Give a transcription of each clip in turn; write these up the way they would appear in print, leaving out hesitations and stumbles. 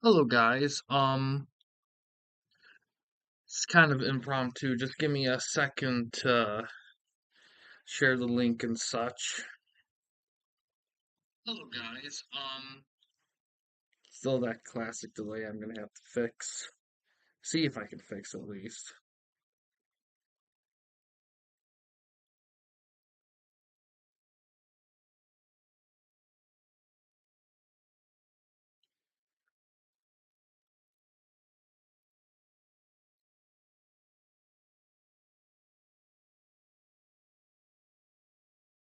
Hello guys. It's kind of impromptu. Just give me a second to share the link and such. Hello guys. Still that classic delay I'm gonna have to fix. See if I can fix at least.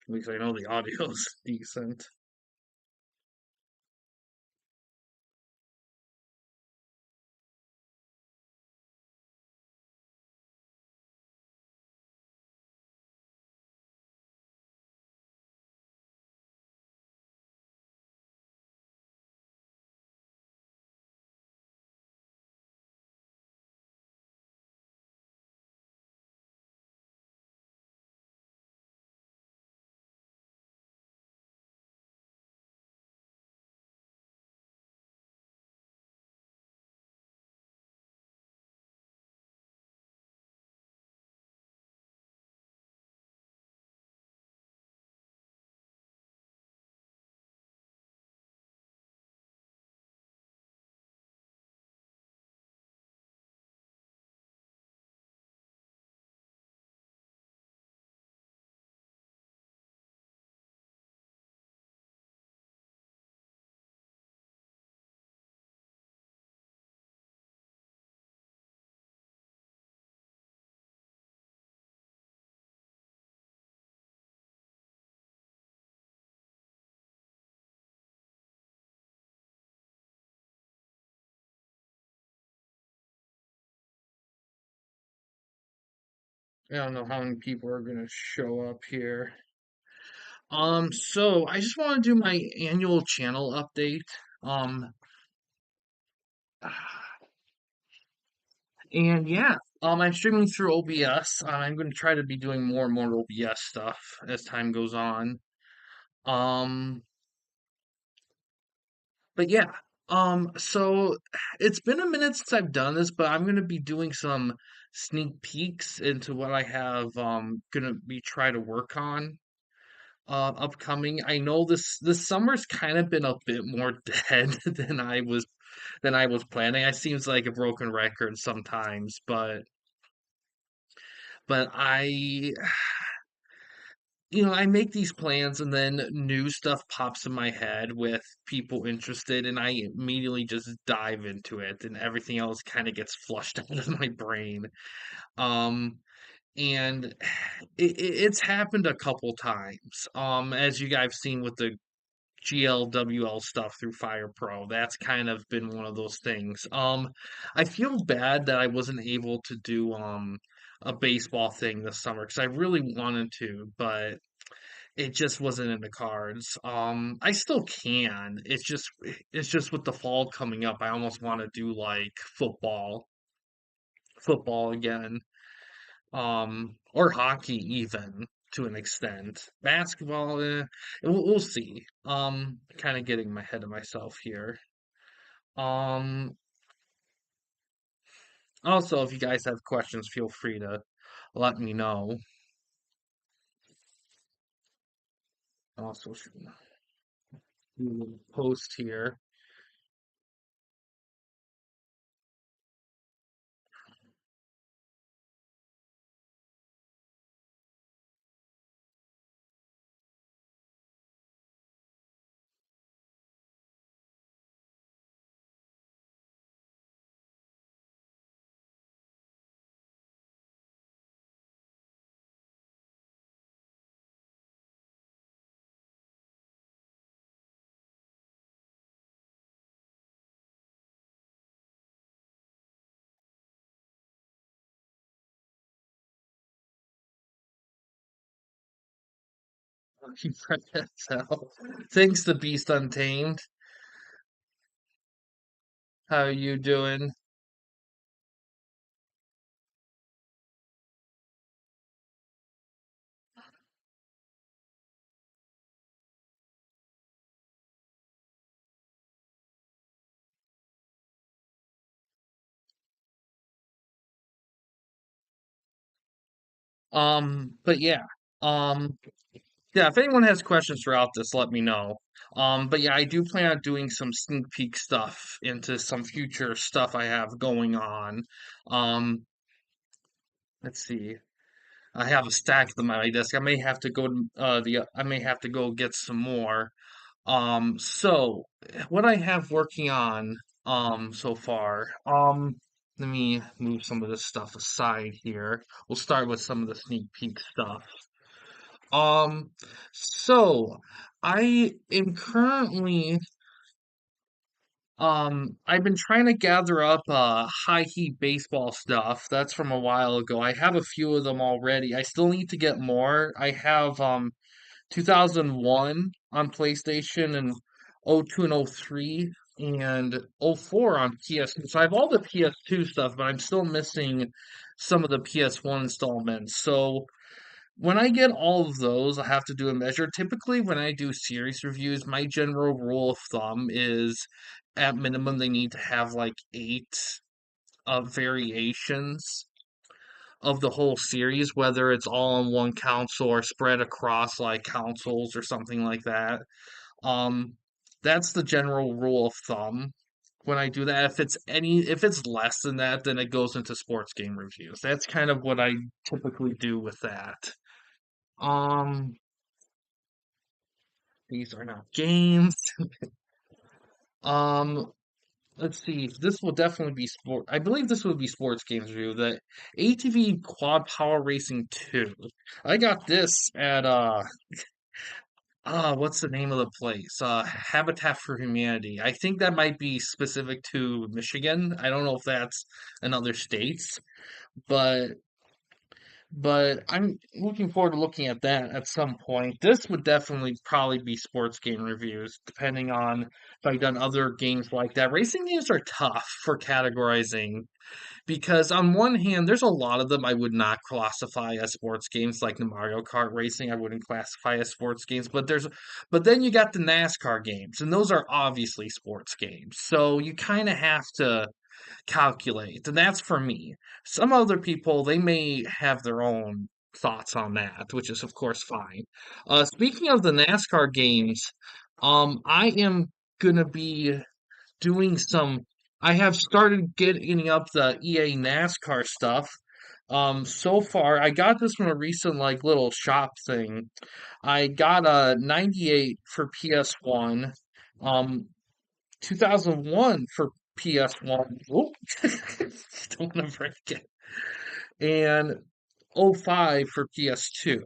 At least I know the audio's decent. I don't know how many people are gonna show up here. So I just want to do my annual channel update. Um, and yeah. I'm streaming through OBS. I'm going to try to be doing more and more OBS stuff as time goes on. Um, but yeah, so it's been a minute since I've done this, but I'm gonna be doing some sneak peeks into what I have gonna be try to work on upcoming. I know this summer's kind of been a bit more dead than I was planning. It seems like a broken record sometimes, but I make these plans and then new stuff pops in my head with people interested, and I immediately just dive into it, and everything else kind of gets flushed out of my brain. Um, and it's happened a couple times. As you guys have seen with the GLWL stuff through Fire Pro, that's kind of been one of those things. I feel bad that I wasn't able to do a baseball thing this summer because I really wanted to, but it just wasn't in the cards. I still can. It's just with the fall coming up, I almost want to do like football again. Or hockey even to an extent. Basketball, we'll see. Kind of getting my head of myself here. Um, Also, if you guys have questions, feel free to let me know. Also, do a post here. So, thanks to Beast Untamed. How you doing? But yeah. Um, yeah, if anyone has questions throughout this, let me know. But yeah, I do plan on doing some sneak peek stuff into some future stuff I have going on. Um, let's see. I have a stack of them on my desk. I may have to go I may have to go get some more. So what I have working on so far, let me move some of this stuff aside here. We'll start with some of the sneak peek stuff. Um, so I am currently I've been trying to gather up high heat baseball stuff. That's from a while ago. I have a few of them already. I still need to get more. I have 2001 on PlayStation and '02 and '03 and '04 on PS2. So I have all the PS2 stuff, but I'm still missing some of the PS1 installments. So when I get all of those, I have to do a measure. Typically, when I do series reviews, my general rule of thumb is at minimum they need to have like eight variations of the whole series, whether it's all on one console or spread across like consoles or something like that. Um, that's the general rule of thumb when I do that. If it's less than that, then it goes into sports game reviews. That's kind of what I typically do with that. Um, these are not games. Um, let's see. This will definitely be sport. I believe this would be sports games review. The ATV Quad Power Racing 2. I got this at what's the name of the place? Habitat for Humanity. I think that might be specific to Michigan. I don't know if that's in other states, but I'm looking forward to looking at that at some point. This would definitely probably be sports game reviews, depending on if I've done other games like that. Racing games are tough for categorizing because on one hand, there's a lot of them I would not classify as sports games, like the Mario Kart racing. I wouldn't classify as sports games, but then you got the NASCAR games, and those are obviously sports games. So you kind of have to calculate, and that's for me. Some other people, they may have their own thoughts on that, which is of course fine. Speaking of the NASCAR games, I am gonna be doing some. I have started getting up the EA NASCAR stuff. So far, I got this from a recent like little shop thing. I got a 98 for PS1. Um, 2001 for PS1. Oop. Don't want to break it. And '05 for PS2.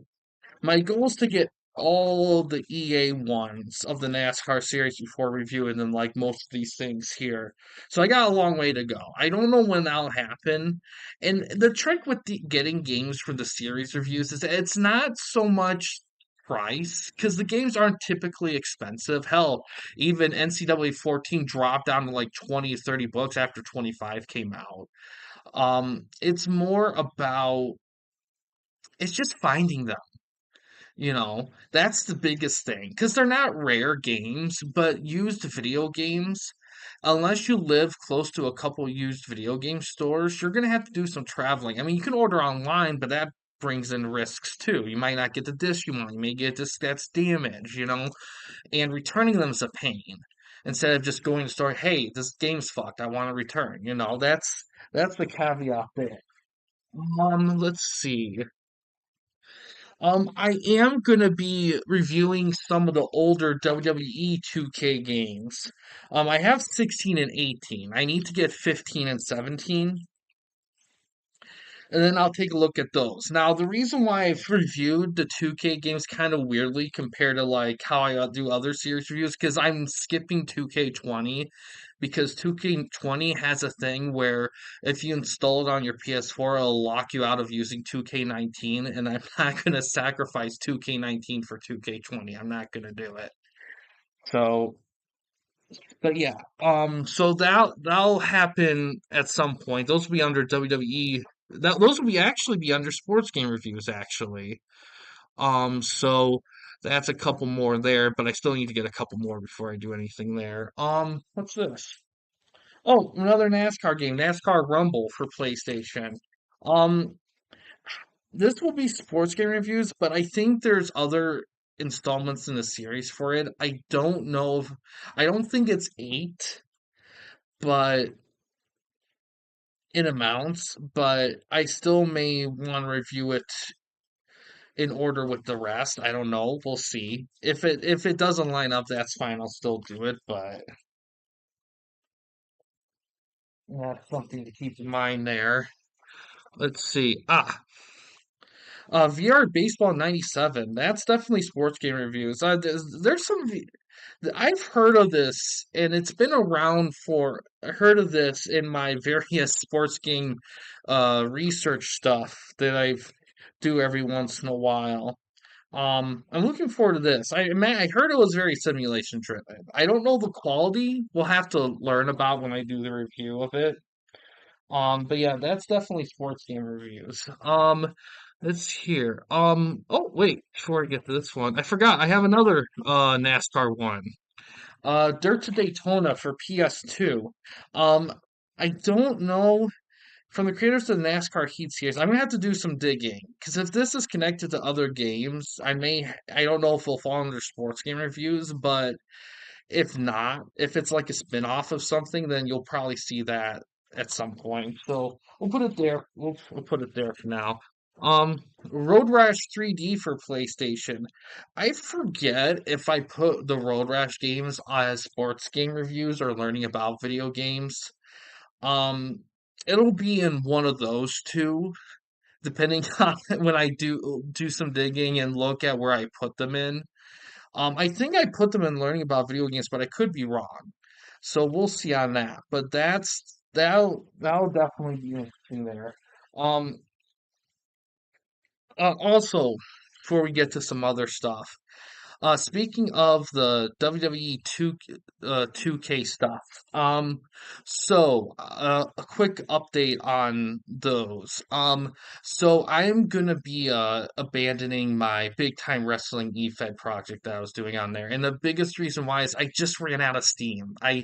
My goal is to get all the EA ones of the NASCAR series before reviewing them, like most of these things here. So I got a long way to go. I don't know when that'll happen. And the trick with getting games for the series reviews is that it's not so much price because the games aren't typically expensive. Hell, even NCAA 14 dropped down to like 20 or 30 bucks after 25 came out. It's more about it's just finding them. That's the biggest thing because they're not rare games, but used video games, unless you live close to a couple used video game stores, you're gonna have to do some traveling. I mean, you can order online, but that brings in risks too. You might not get the disc you want. You may get a disc that's damaged, and returning them is a pain. Instead of just going to the store, hey, this game's fucked. I want to return. That's the caveat there. Let's see. I am gonna be reviewing some of the older WWE 2K games. I have 16 and 18. I need to get 15 and 17, and then I'll take a look at those. Now, the reason why I've reviewed the 2K games kind of weirdly compared to like how I do other series reviews, because I'm skipping 2K20 because 2K20 has a thing where if you install it on your PS4, it'll lock you out of using 2K19, and I'm not gonna sacrifice 2K19 for 2K20. I'm not gonna do it. So but yeah, so that'll happen at some point. Those will be under WWE. Those will be actually be under sports game reviews actually. So that's a couple more there, but I still need to get a couple more before I do anything there. What's this? Oh, another NASCAR game, NASCAR Rumble for PlayStation. Um, this will be sports game reviews, but I think there's other installments in the series for it. I don't think it's eight, but in amounts, but I still may want to review it in order with the rest. I don't know. We'll see. If it doesn't line up, that's fine. I'll still do it, but that's something to keep in mind there. Let's see. VR Baseball 97. That's definitely sports game reviews. There's some. I've heard of this, and it's been around for. I heard of this in my various sports game research stuff that do every once in a while. I'm looking forward to this. I heard it was very simulation driven. I don't know the quality. We'll have to learn about when I do the review of it. But yeah, that's definitely sports game reviews. Let's hear. Oh wait, before I get to this one, I forgot I have another NASCAR one. Dirt to Daytona for PS2. Um, I don't know from the creators of the NASCAR Heat series. I'm gonna have to do some digging because if this is connected to other games, I don't know if it'll fall under sports game reviews, but if not, if it's like a spin-off of something, then you'll probably see that at some point. So we'll put it there. We'll put it there for now. Road Rash 3D for PlayStation. I forget if I put the Road Rash games as sports game reviews or learning about video games. Um, it'll be in one of those two, depending on when I do some digging and look at where I put them in. I think I put them in learning about video games, but I could be wrong. So we'll see on that. But that'll definitely be interesting there. Um, also, before we get to some other stuff, speaking of the WWE 2K stuff, a quick update on those. So I'm gonna be abandoning my big time wrestling eFed project that I was doing on there, and the biggest reason why is I just ran out of steam. I,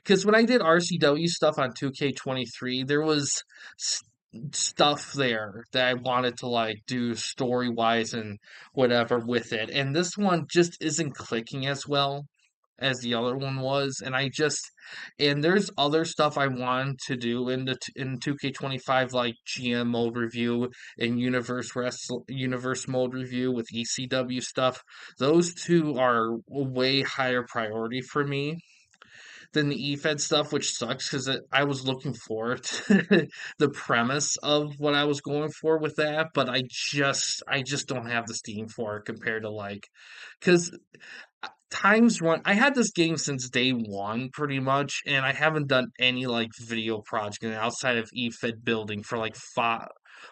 because when I did RCW stuff on 2K23, there was stuff there that I wanted to like do story wise and whatever with it. And this one just isn't clicking as well as the other one was. And there's other stuff I want to do in 2K25 like GM mode review and universe mode review with ECW stuff. Those two are a way higher priority for me than the eFed stuff, which sucks because I was looking forward to the premise of what I was going for with that, but I just don't have the steam for it compared to like, because times run. I had this game since day one, pretty much, and I haven't done any like video project outside of eFed building for like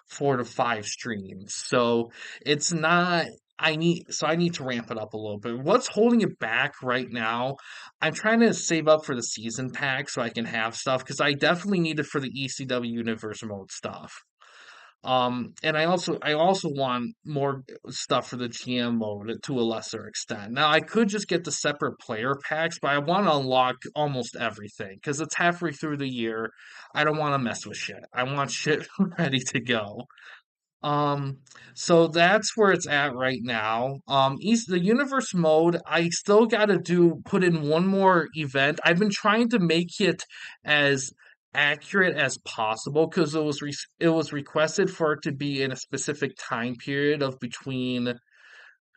4 to 5 streams. So it's not. I need to ramp it up a little bit. What's holding it back right now? I'm trying to save up for the season pack so I can have stuff because I definitely need it for the ECW Universe Mode stuff. And I also want more stuff for the GM mode to a lesser extent. Now I could just get the separate player packs, but I want to unlock almost everything because it's halfway through the year. I don't want to mess with shit. I want shit ready to go. Um, so that's where it's at right now. The universe mode, I still gotta put in one more event. I've been trying to make it as accurate as possible because it was requested for it to be in a specific time period of between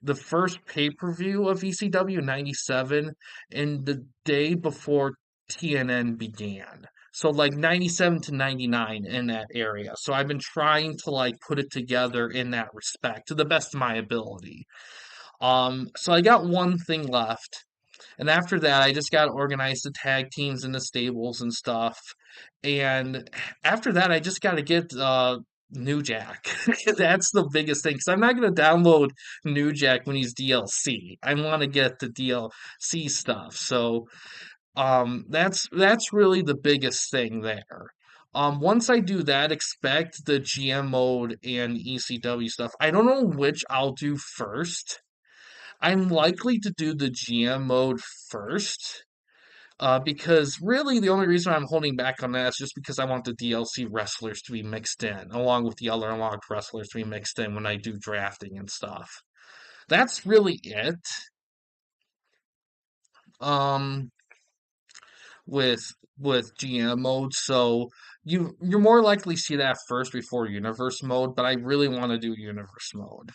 the first pay-per-view of ECW 97 and the day before TNN began. So like 97 to 99 in that area. So I've been trying to like put it together in that respect to the best of my ability. So I got one thing left. And after that, I just got to organize the tag teams and the stables and stuff. And after that, I just got to get New Jack. That's the biggest thing because I'm not going to download New Jack when he's DLC. I want to get the DLC stuff. So that's really the biggest thing there. Once I do that, expect the GM mode and ECW stuff. I don't know which I'll do first. I'm likely to do the GM mode first, Because really the only reason I'm holding back on that is just because I want the DLC wrestlers to be mixed in, along with the other unlocked wrestlers to be mixed in when I do drafting and stuff. That's really it. Um, with GM mode, so you're more likely see that first before universe mode, but I really want to do universe mode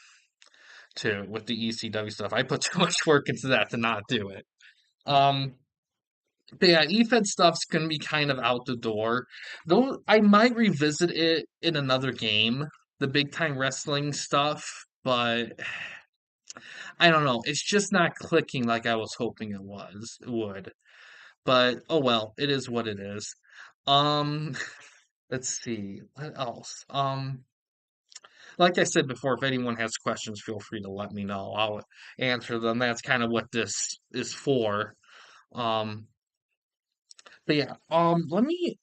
too with the ECW stuff. I put too much work into that to not do it. Um, but yeah, EFED stuff's gonna be kind of out the door. Though I might revisit it in another game, the big time wrestling stuff, but I don't know. It's just not clicking like I was hoping it would. But oh well, it is what it is. Um, let's see, what else? Like I said before, if anyone has questions, feel free to let me know. I'll answer them. That's kind of what this is for. Um, but yeah, let me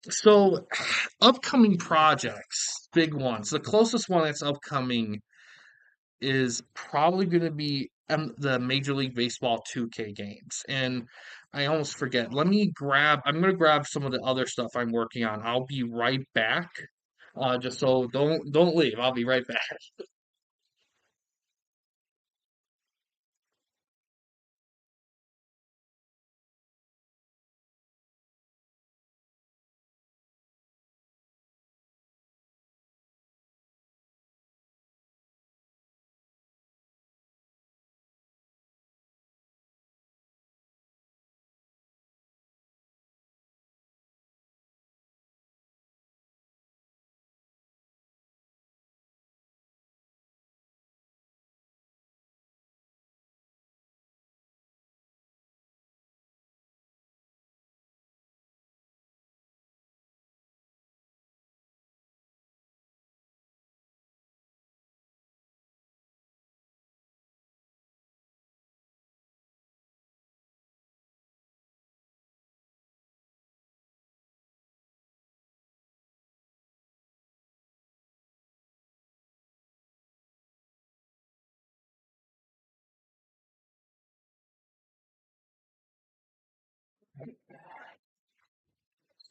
so upcoming projects, big ones. The closest one that's upcoming is probably going to be the Major League Baseball 2K games. And I almost forget. I'm going to grab some of the other stuff I'm working on. I'll be right back. Just so don't leave. I'll be right back.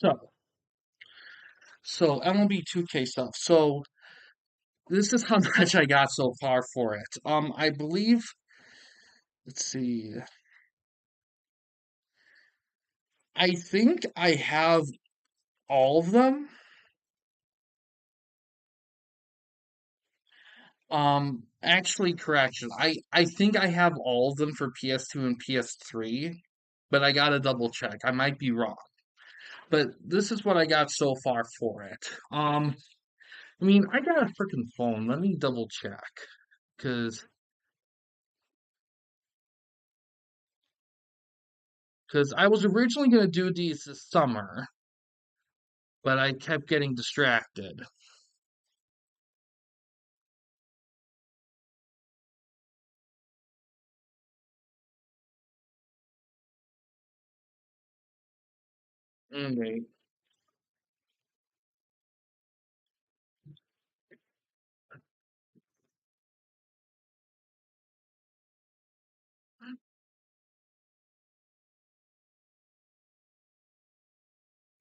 So, so MLB 2K stuff. So this is how much I got so far for it. I believe, let's see, I think I have all of them. Actually, correction. I think I have all of them for PS2 and PS3, but I gotta double check. I might be wrong. But this is what I got so far for it. I mean, I got a freaking phone. Let me double check. Cause, cause I was originally gonna do these this summer, but I kept getting distracted. Okay.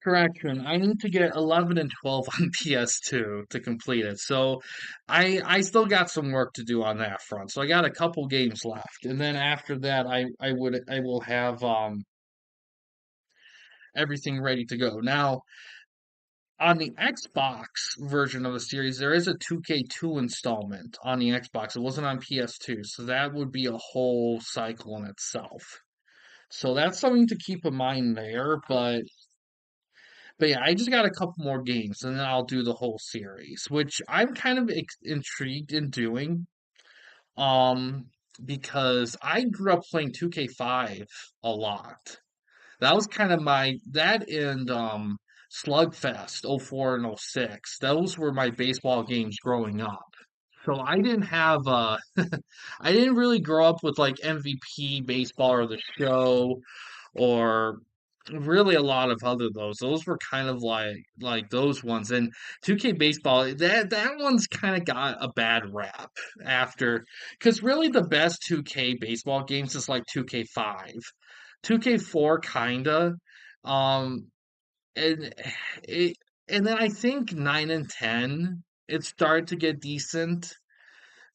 Correction. I need to get 11 and 12 on PS2 to complete it. So I still got some work to do on that front. So I got a couple games left. And then after that I will have everything ready to go. Now, on the Xbox version of the series, there is a 2K2 installment on the Xbox. It wasn't on PS2, so that would be a whole cycle in itself. So that's something to keep in mind there, but yeah, I just got a couple more games and then I'll do the whole series, which I'm kind of intrigued in doing. Um, because I grew up playing 2K5 a lot. That was kind of that and Slugfest '04 and '06. Those were my baseball games growing up. So I didn't have I didn't really grow up with like MVP baseball or the show or really a lot of other those. Those were kind of like those ones. And 2K baseball, that one's kind of got a bad rap after because really the best 2K baseball games is like 2K5. 2K4 kinda. Um, and it and then I think 9 and 10 it started to get decent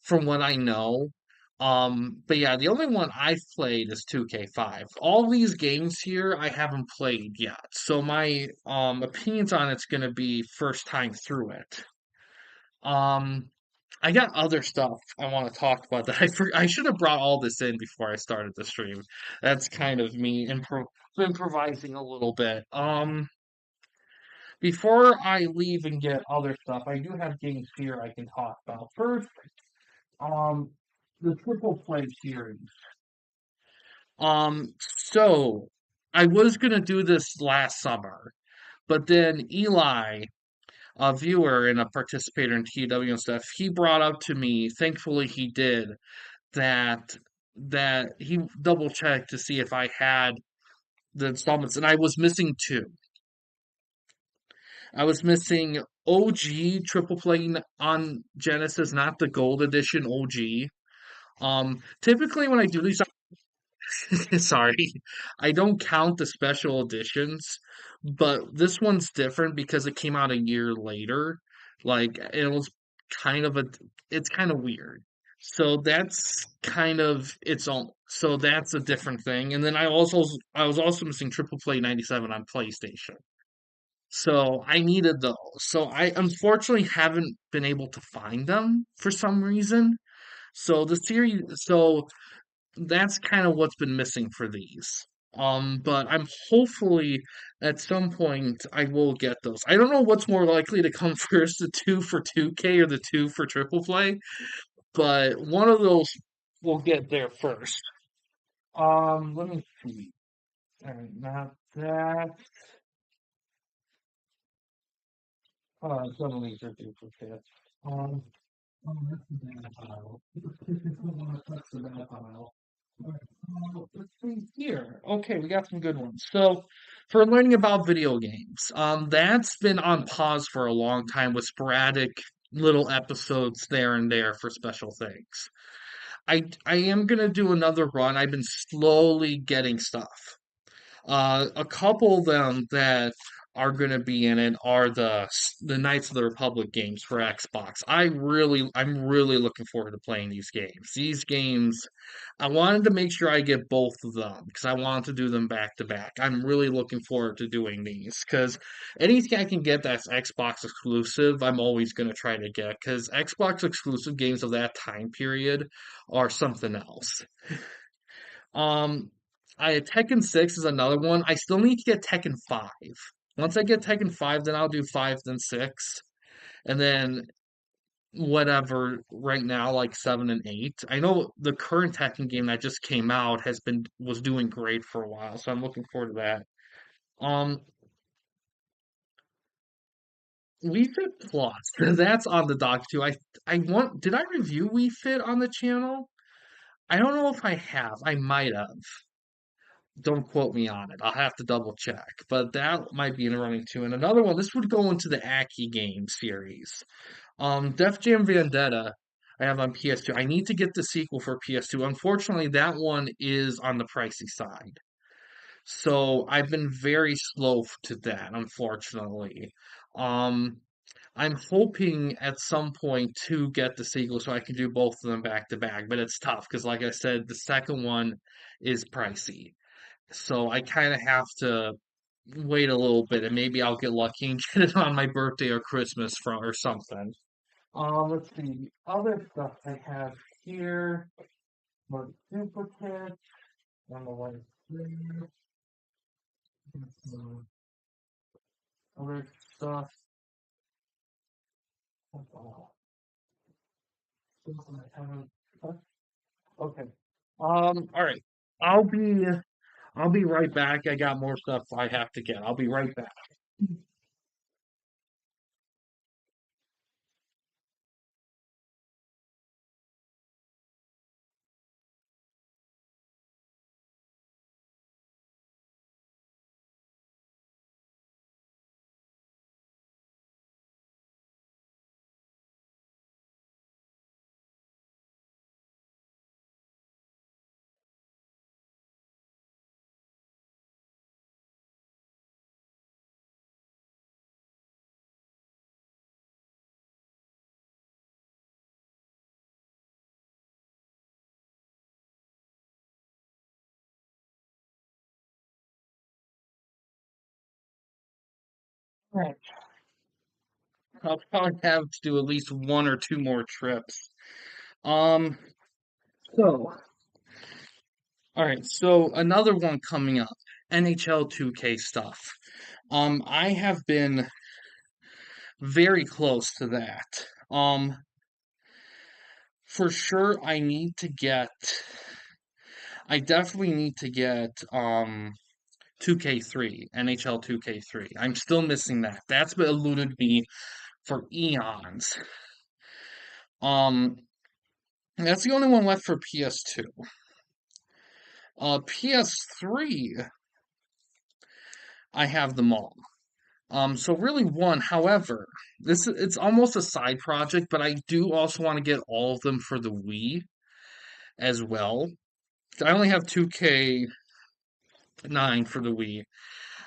from what I know. But yeah, the only one I've played is 2K5. All these games here I haven't played yet. So my opinions on it's gonna be first time through it. Um I got other stuff I want to talk about that I should have brought all this in before I started the stream. That's kind of me improvising a little bit. Before I leave and get other stuff, I do have games here I can talk about. First, um, the triple play series. So I was gonna do this last summer, but then Eli, a viewer and a participator in TW and stuff, he brought up to me, thankfully he did, that he double checked to see if I had the installments, and I was missing two. I was missing OG triple play on Genesis, not the gold edition OG. Typically when I do these, sorry, I don't count the special editions, but this one's different because it came out a year later. Like it was kind of a, it's kind of weird. So that's kind of its own. So that's a different thing. And then I was also missing Triple Play 97 on PlayStation. So I needed those. So I unfortunately haven't been able to find them for some reason. So that's kind of what's been missing for these. But I'm hopefully at some point I will get those. I don't know what's more likely to come first, the two for 2K or the two for triple play, but one of those will get there first. Let me see. All right, not that. Some of these are duplicates. Um, that's the bad pile. That's the bad pile. Alright, let's see here. Okay, we got some good ones. So, for learning about video games, that's been on pause for a long time with sporadic little episodes there and there for special things. I am gonna do another run. I've been slowly getting stuff. A couple of them that are going to be in it are the Knights of the Republic games for Xbox. I'm really looking forward to playing these games. These games, I wanted to make sure I get both of them because I want to do them back to back. I'm really looking forward to doing these because anything I can get that's Xbox exclusive, I'm always going to try to get because Xbox exclusive games of that time period are something else. Um, Tekken 6 is another one. I still need to get Tekken 5. Once I get Tekken 5, then I'll do 5, then 6. And then whatever right now, like 7 and 8. I know the current Tekken game that just came out was doing great for a while, so I'm looking forward to that. Um, Wii Fit Plus, that's on the dock too. Did I review Wii Fit on the channel? I don't know if I have. I might have. Don't quote me on it. I'll have to double check. But that might be in running too. And another one, this would go into the Aki game series. Def Jam Vendetta, I have on PS2. I need to get the sequel for PS2. Unfortunately, that one is on the pricey side. So I've been very slow to that, unfortunately. Um, I'm hoping at some point to get the sequel so I can do both of them back to back, but it's tough because, like I said, the second one is pricey. So I kind of have to wait a little bit and maybe I'll get lucky and get it on my birthday or Christmas from or something. Let's see. Other stuff I have here. More duplicates. On the one there. Other stuff. Oh, stuff I haven't touched. Okay. All right. I'll be I'll be right back. I got more stuff I have to get. I'll be right back. Right. I'll probably have to do at least one or two more trips. Um, so, all right, so another one coming up, NHL 2K stuff. I have been very close to that. For sure, I definitely need to get 2K3, NHL 2K3. I'm still missing that. That's been eluded me for eons. Um, that's the only one left for PS2. PS3, I have them all. So really one, however, it's almost a side project, but I do also want to get all of them for the Wii as well. I only have 2K9 for the Wii.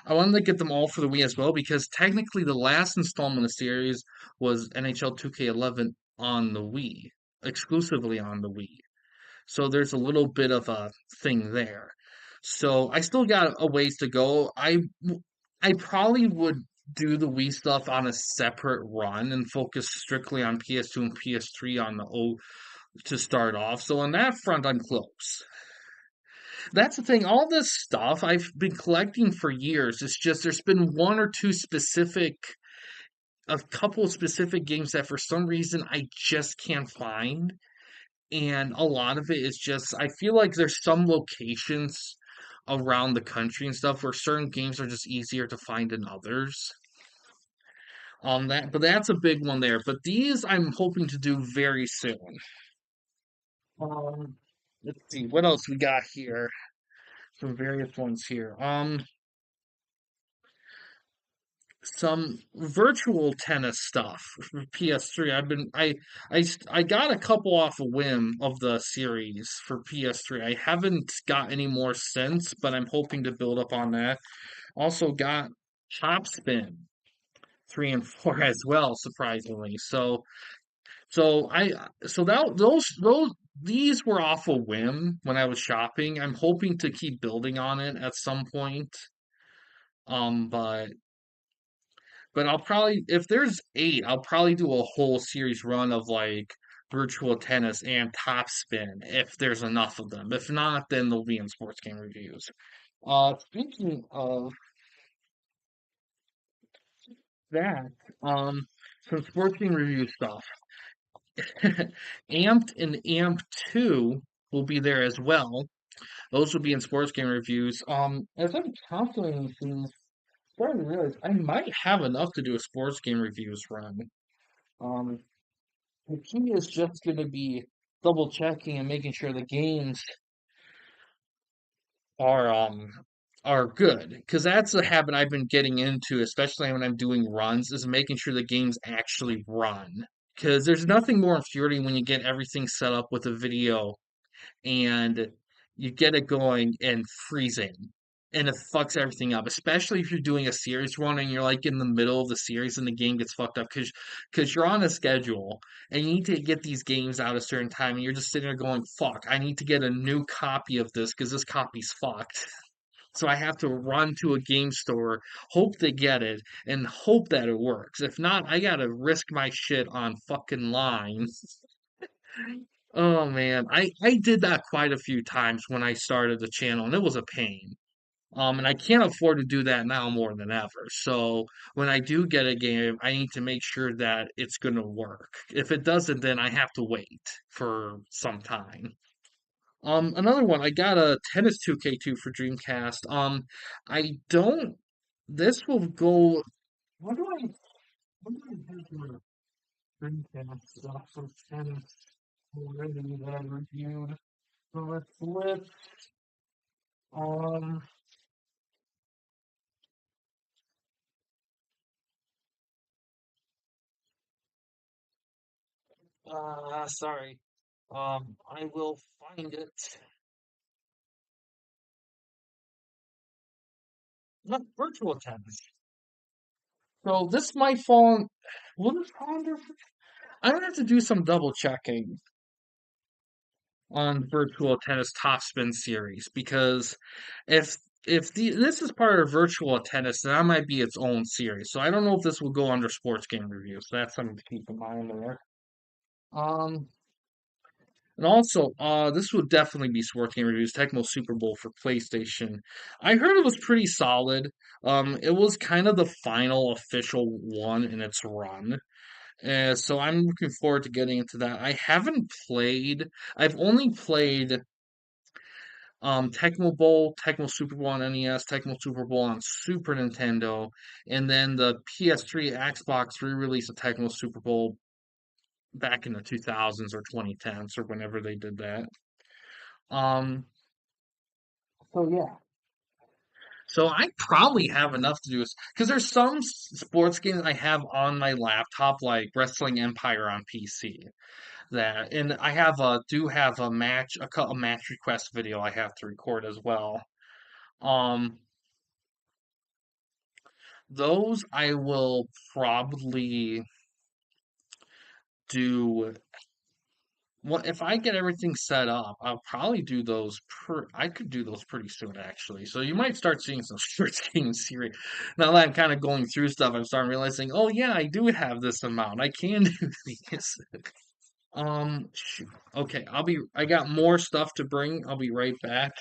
I wanted to get them all for the Wii as well because technically the last installment of the series was NHL 2K11 on the Wii, exclusively on the Wii. So there's a little bit of a thing there. So I still got a ways to go. I probably would do the Wii stuff on a separate run and focus strictly on PS2 and PS3 on the O to start off. So on that front, I'm close. That's the thing. All this stuff I've been collecting for years. It's just there's been one or two a couple of specific games that for some reason I just can't find. And a lot of it is just, I feel like there's some locations around the country and stuff where certain games are just easier to find than others. But that's a big one there. But these I'm hoping to do very soon. Um, let's see what else we got here. Some various ones here. Some virtual tennis stuff for PS3. I got a couple off a whim of the series for PS3. I haven't got any more since, but I'm hoping to build up on that. Also got Top Spin 3 and 4 as well, surprisingly. So I so that those these were off a whim when I was shopping. I'm hoping to keep building on it at some point. Um, but But I'll probably, if there's eight, I'll probably do a whole series run of like virtual tennis and top spin if there's enough of them. If not, then they'll be in sports game reviews. Speaking of that, um, some sports game review stuff. Amped and Amp 2 will be there as well. Those will be in sports game reviews. As I'm calculating things, starting to realize I might have enough to do a sports game reviews run. Um, The key is just going to be double checking and making sure the games are um are good because that's a habit I've been getting into, especially when I'm doing runs, is making sure the games actually run. Because there's nothing more infuriating when you get everything set up with a video and you get it going and freezing and it fucks everything up, especially if you're doing a series run and you're like in the middle of the series and the game gets fucked up because you're on a schedule and you need to get these games out a certain time and you're just sitting there going, fuck, I need to get a new copy of this because this copy's fucked. So I have to run to a game store, hope they get it, and hope that it works. If not, I gotta risk my shit on fucking line. Oh man, I did that quite a few times when I started the channel, and it was a pain. And I can't afford to do that now more than ever. So when I do get a game, I need to make sure that it's gonna work. If it doesn't, then I have to wait for some time. Another one, I got a Tennis 2K2 for Dreamcast. I don't. This will go. What do I have for Dreamcast stuff for tennis already that I reviewed? So let's flip. Um, sorry. I will find it. Not virtual tennis. So this might fall. Will this fall under? I'm gonna have to do some double checking on virtual tennis top spin series because if this is part of virtual tennis, then that might be its own series. So I don't know if this will go under sports game reviews. So that's something to keep in mind there. Um, and also, this would definitely be sports game reviews. Tecmo Super Bowl for PlayStation. I heard it was pretty solid. It was kind of the final official one in its run. So I'm looking forward to getting into that. I haven't played. I've only played Tecmo Bowl, Tecmo Super Bowl on NES, Tecmo Super Bowl on Super Nintendo, and then the PS3 Xbox re-release of Tecmo Super Bowl back in the 2000s or 2010s or whenever they did that. Um, so yeah. So I probably have enough to do this because there's some sports games I have on my laptop, like Wrestling Empire on PC. That and I have a do have a a match request video I have to record as well. Um, those I will probably do. What if I get everything set up? I'll probably do those. I could do those pretty soon, actually. So you might start seeing some sports games series. Now that I'm kind of going through stuff, I'm starting realizing, oh yeah, I do have this amount. I can do these. Shoot. Okay, I got more stuff to bring. I'll be right back.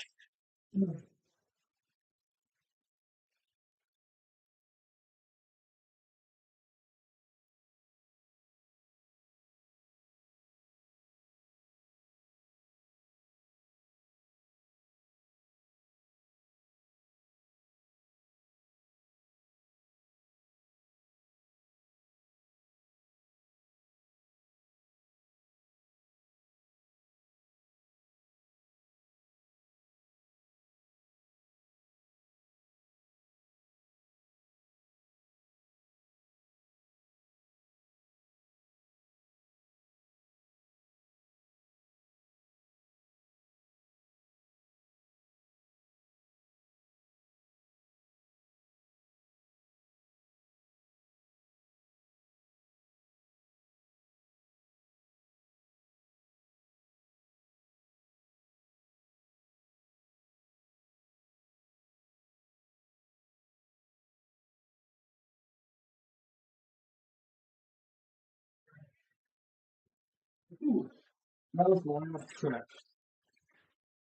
Ooh, that was the last trip.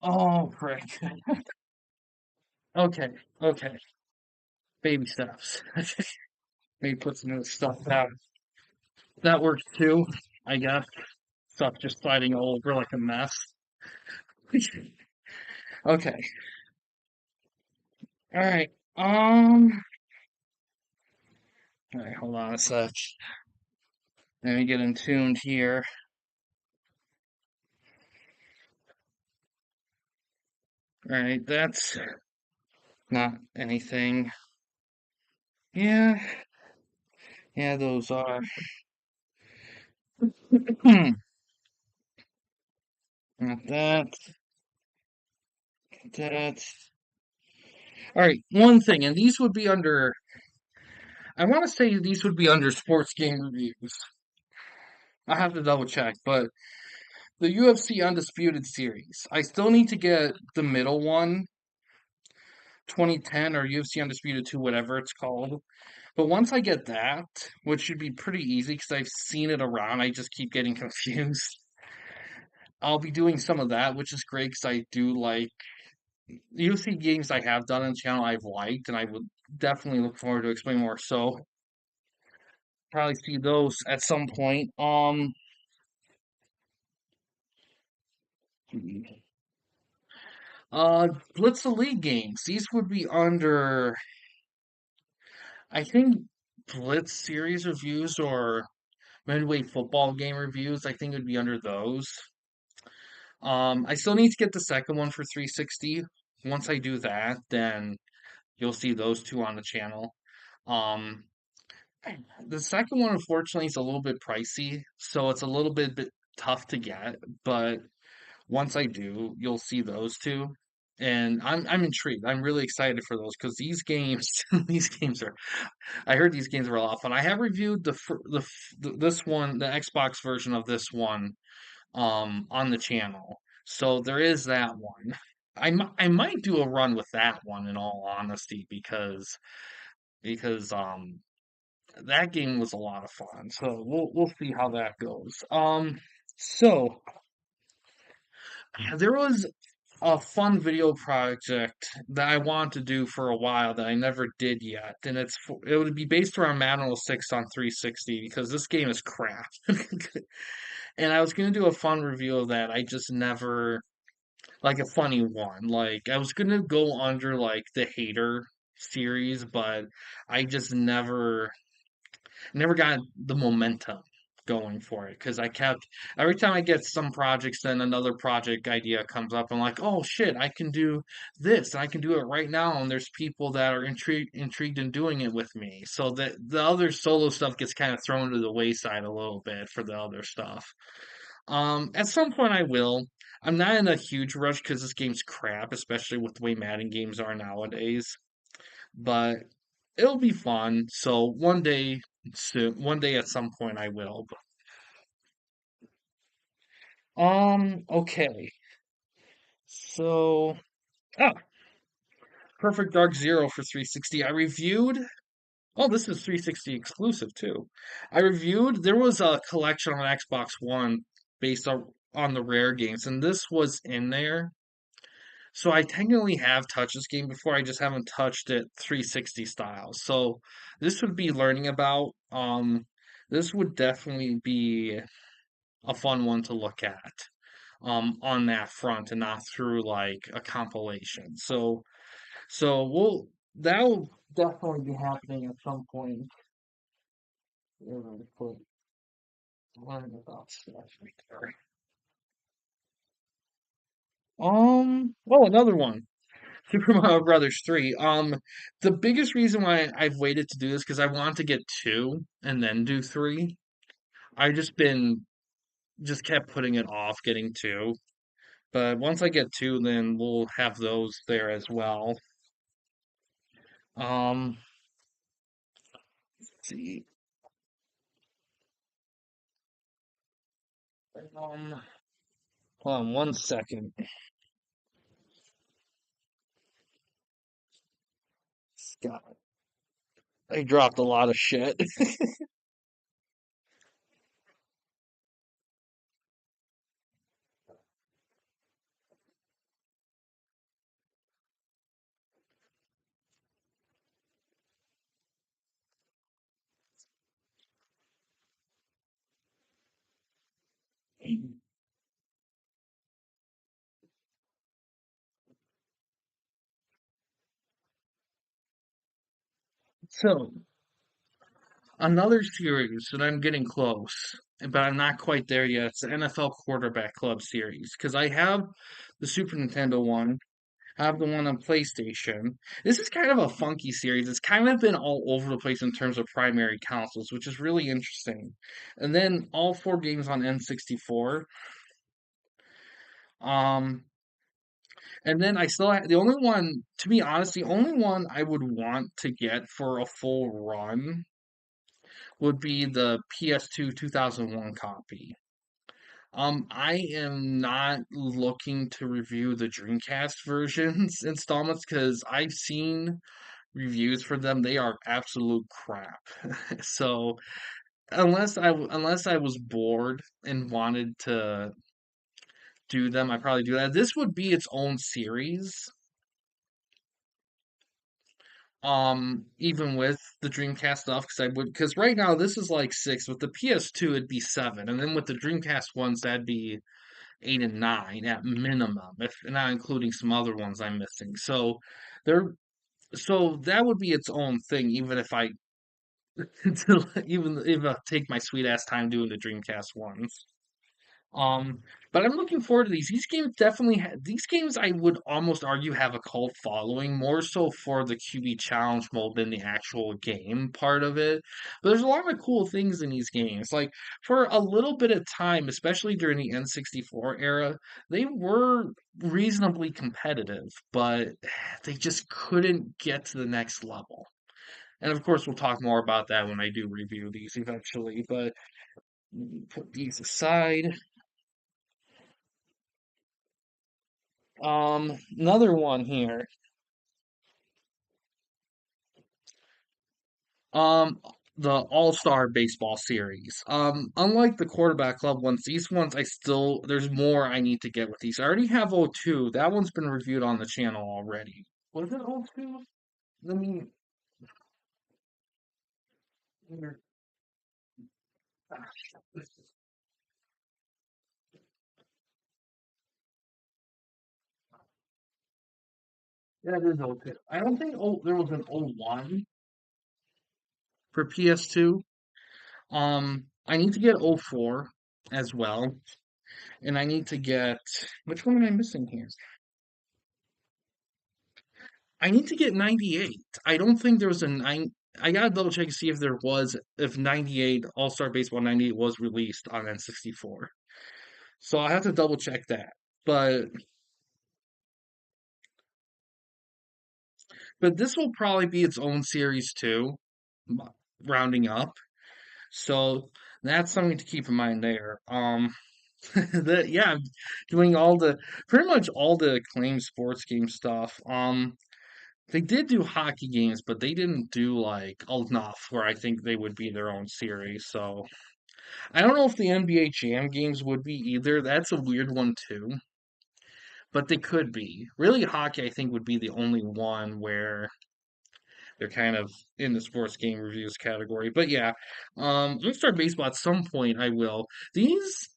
Oh, frick. Okay, okay. Baby steps. Maybe put some of the stuff down. That works too, I guess. Stuff just sliding all over like a mess. Okay. All right. All right. Hold on a sec. Let me get in tuned here. All right. That's not anything. Yeah. Yeah. Those are. Not that. That. All right. One thing, and these would be under. I want to say these would be under sports game reviews. I have to double check, but the UFC Undisputed series. I still need to get the middle one, 2010 or UFC Undisputed 2, whatever it's called. But once I get that, which should be pretty easy because I've seen it around, I just keep getting confused. I'll be doing some of that, which is great because I do like UFC games I have done on the channel I've liked, and I would definitely look forward to explain more. So probably see those at some point. Blitz the League games. These would be under, I think, Blitz series reviews or Midway football game reviews. I think it would be under those. I still need to get the second one for 360. Once I do that, then you'll see those two on the channel. Um, the second one, unfortunately, is a little bit pricey, so it's a little bit tough to get. But once I do, you'll see those two, and I'm intrigued. I'm really excited for those because these games, these games are. I heard these games were a lot of fun. I have reviewed this one, the Xbox version of this one, on the channel. So there is that one. I might do a run with that one in all honesty because that game was a lot of fun. So we'll see how that goes. So there was a fun video project that I wanted to do for a while that I never did yet, and it would be based around Madden 06 on 360 because this game is crap. And I was gonna do a fun review of that. I just never like a funny one. Like I was gonna go under like the hater series, but I just never got the momentum going for it because I kept every time I get some projects, then another project idea comes up. I'm like, oh shit, I can do this, and I can do it right now. And there's people that are intrigued in doing it with me. So that the other solo stuff gets kind of thrown to the wayside a little bit for the other stuff. At some point I will. I'm not in a huge rush because this game's crap, especially with the way Madden games are nowadays. But it'll be fun. So one day soon, one day at some point I will. Okay. So, ah, Perfect Dark Zero for 360. I reviewed. Oh, this is 360 exclusive too. I reviewed. There was a collection on Xbox One based on the rare games, and this was in there. So I technically have touched this game before. I just haven't touched it 360 style. So this would be learning about. This would definitely be a fun one to look at. On that front and not through like a compilation. So that'll definitely be happening at some point. We're gonna put learn about stuff right there. Oh, another one. Super Mario Brothers 3. The biggest reason why I've waited to do this because I want to get two and then do three. I just kept putting it off getting two. But once I get two, then we'll have those there as well. Um, let's see. Um, Hold on 1 second. Scott, I dropped a lot of shit. So, another series that I'm getting close, but I'm not quite there yet. It's the NFL Quarterback Club series because I have the Super Nintendo one, I have the one on PlayStation. This is kind of a funky series. It's kind of been all over the place in terms of primary consoles, which is really interesting. And then all four games on N64. Um, And then I still the only one, to be honest, the only one I would want to get for a full run would be the PS2 2001 copy. I am not looking to review the Dreamcast versions installments because I've seen reviews for them. They are absolute crap. So unless I was bored and wanted to do them, I probably do that. This would be its own series. Even with the Dreamcast stuff, because right now this is like six. With the PS2, it'd be seven, and then with the Dreamcast ones, that'd be eight and nine at minimum, if not including some other ones I'm missing. There, so that would be its own thing, even if I, even if I take my sweet ass time doing the Dreamcast ones. Um, but I'm looking forward to these. These games I would almost argue have a cult following, more so for the QB challenge mode than the actual game part of it. But there's a lot of cool things in these games. Like for a little bit of time, especially during the N64 era, they were reasonably competitive, but they just couldn't get to the next level. And of course, we'll talk more about that when I do review these eventually, but put these aside. Another one here. Um, the All-Star Baseball series. Unlike the Quarterback Club ones, these ones there's more I need to get with these. I already have O2. That one's been reviewed on the channel already. Was it O2? Let me. Yeah, it is O2. I don't think there was an O1 for PS2. I need to get O4 as well, and I need to get which one am I missing here? I need to get 98. I don't think there was a nine. I gotta double check to see if 98 All-Star Baseball 98 was released on N64. So I have to double check that. But but this will probably be its own series too, m- rounding up. So that's something to keep in mind there. Yeah, doing pretty much all the acclaimed sports game stuff. They did do hockey games, but they didn't do like enough where I think they would be their own series. So I don't know if the NBA Jam games would be either. That's a weird one too, but they could be. Really, hockey I think would be the only one where they're kind of in the sports game reviews category. But yeah, let's start baseball at some point. I will.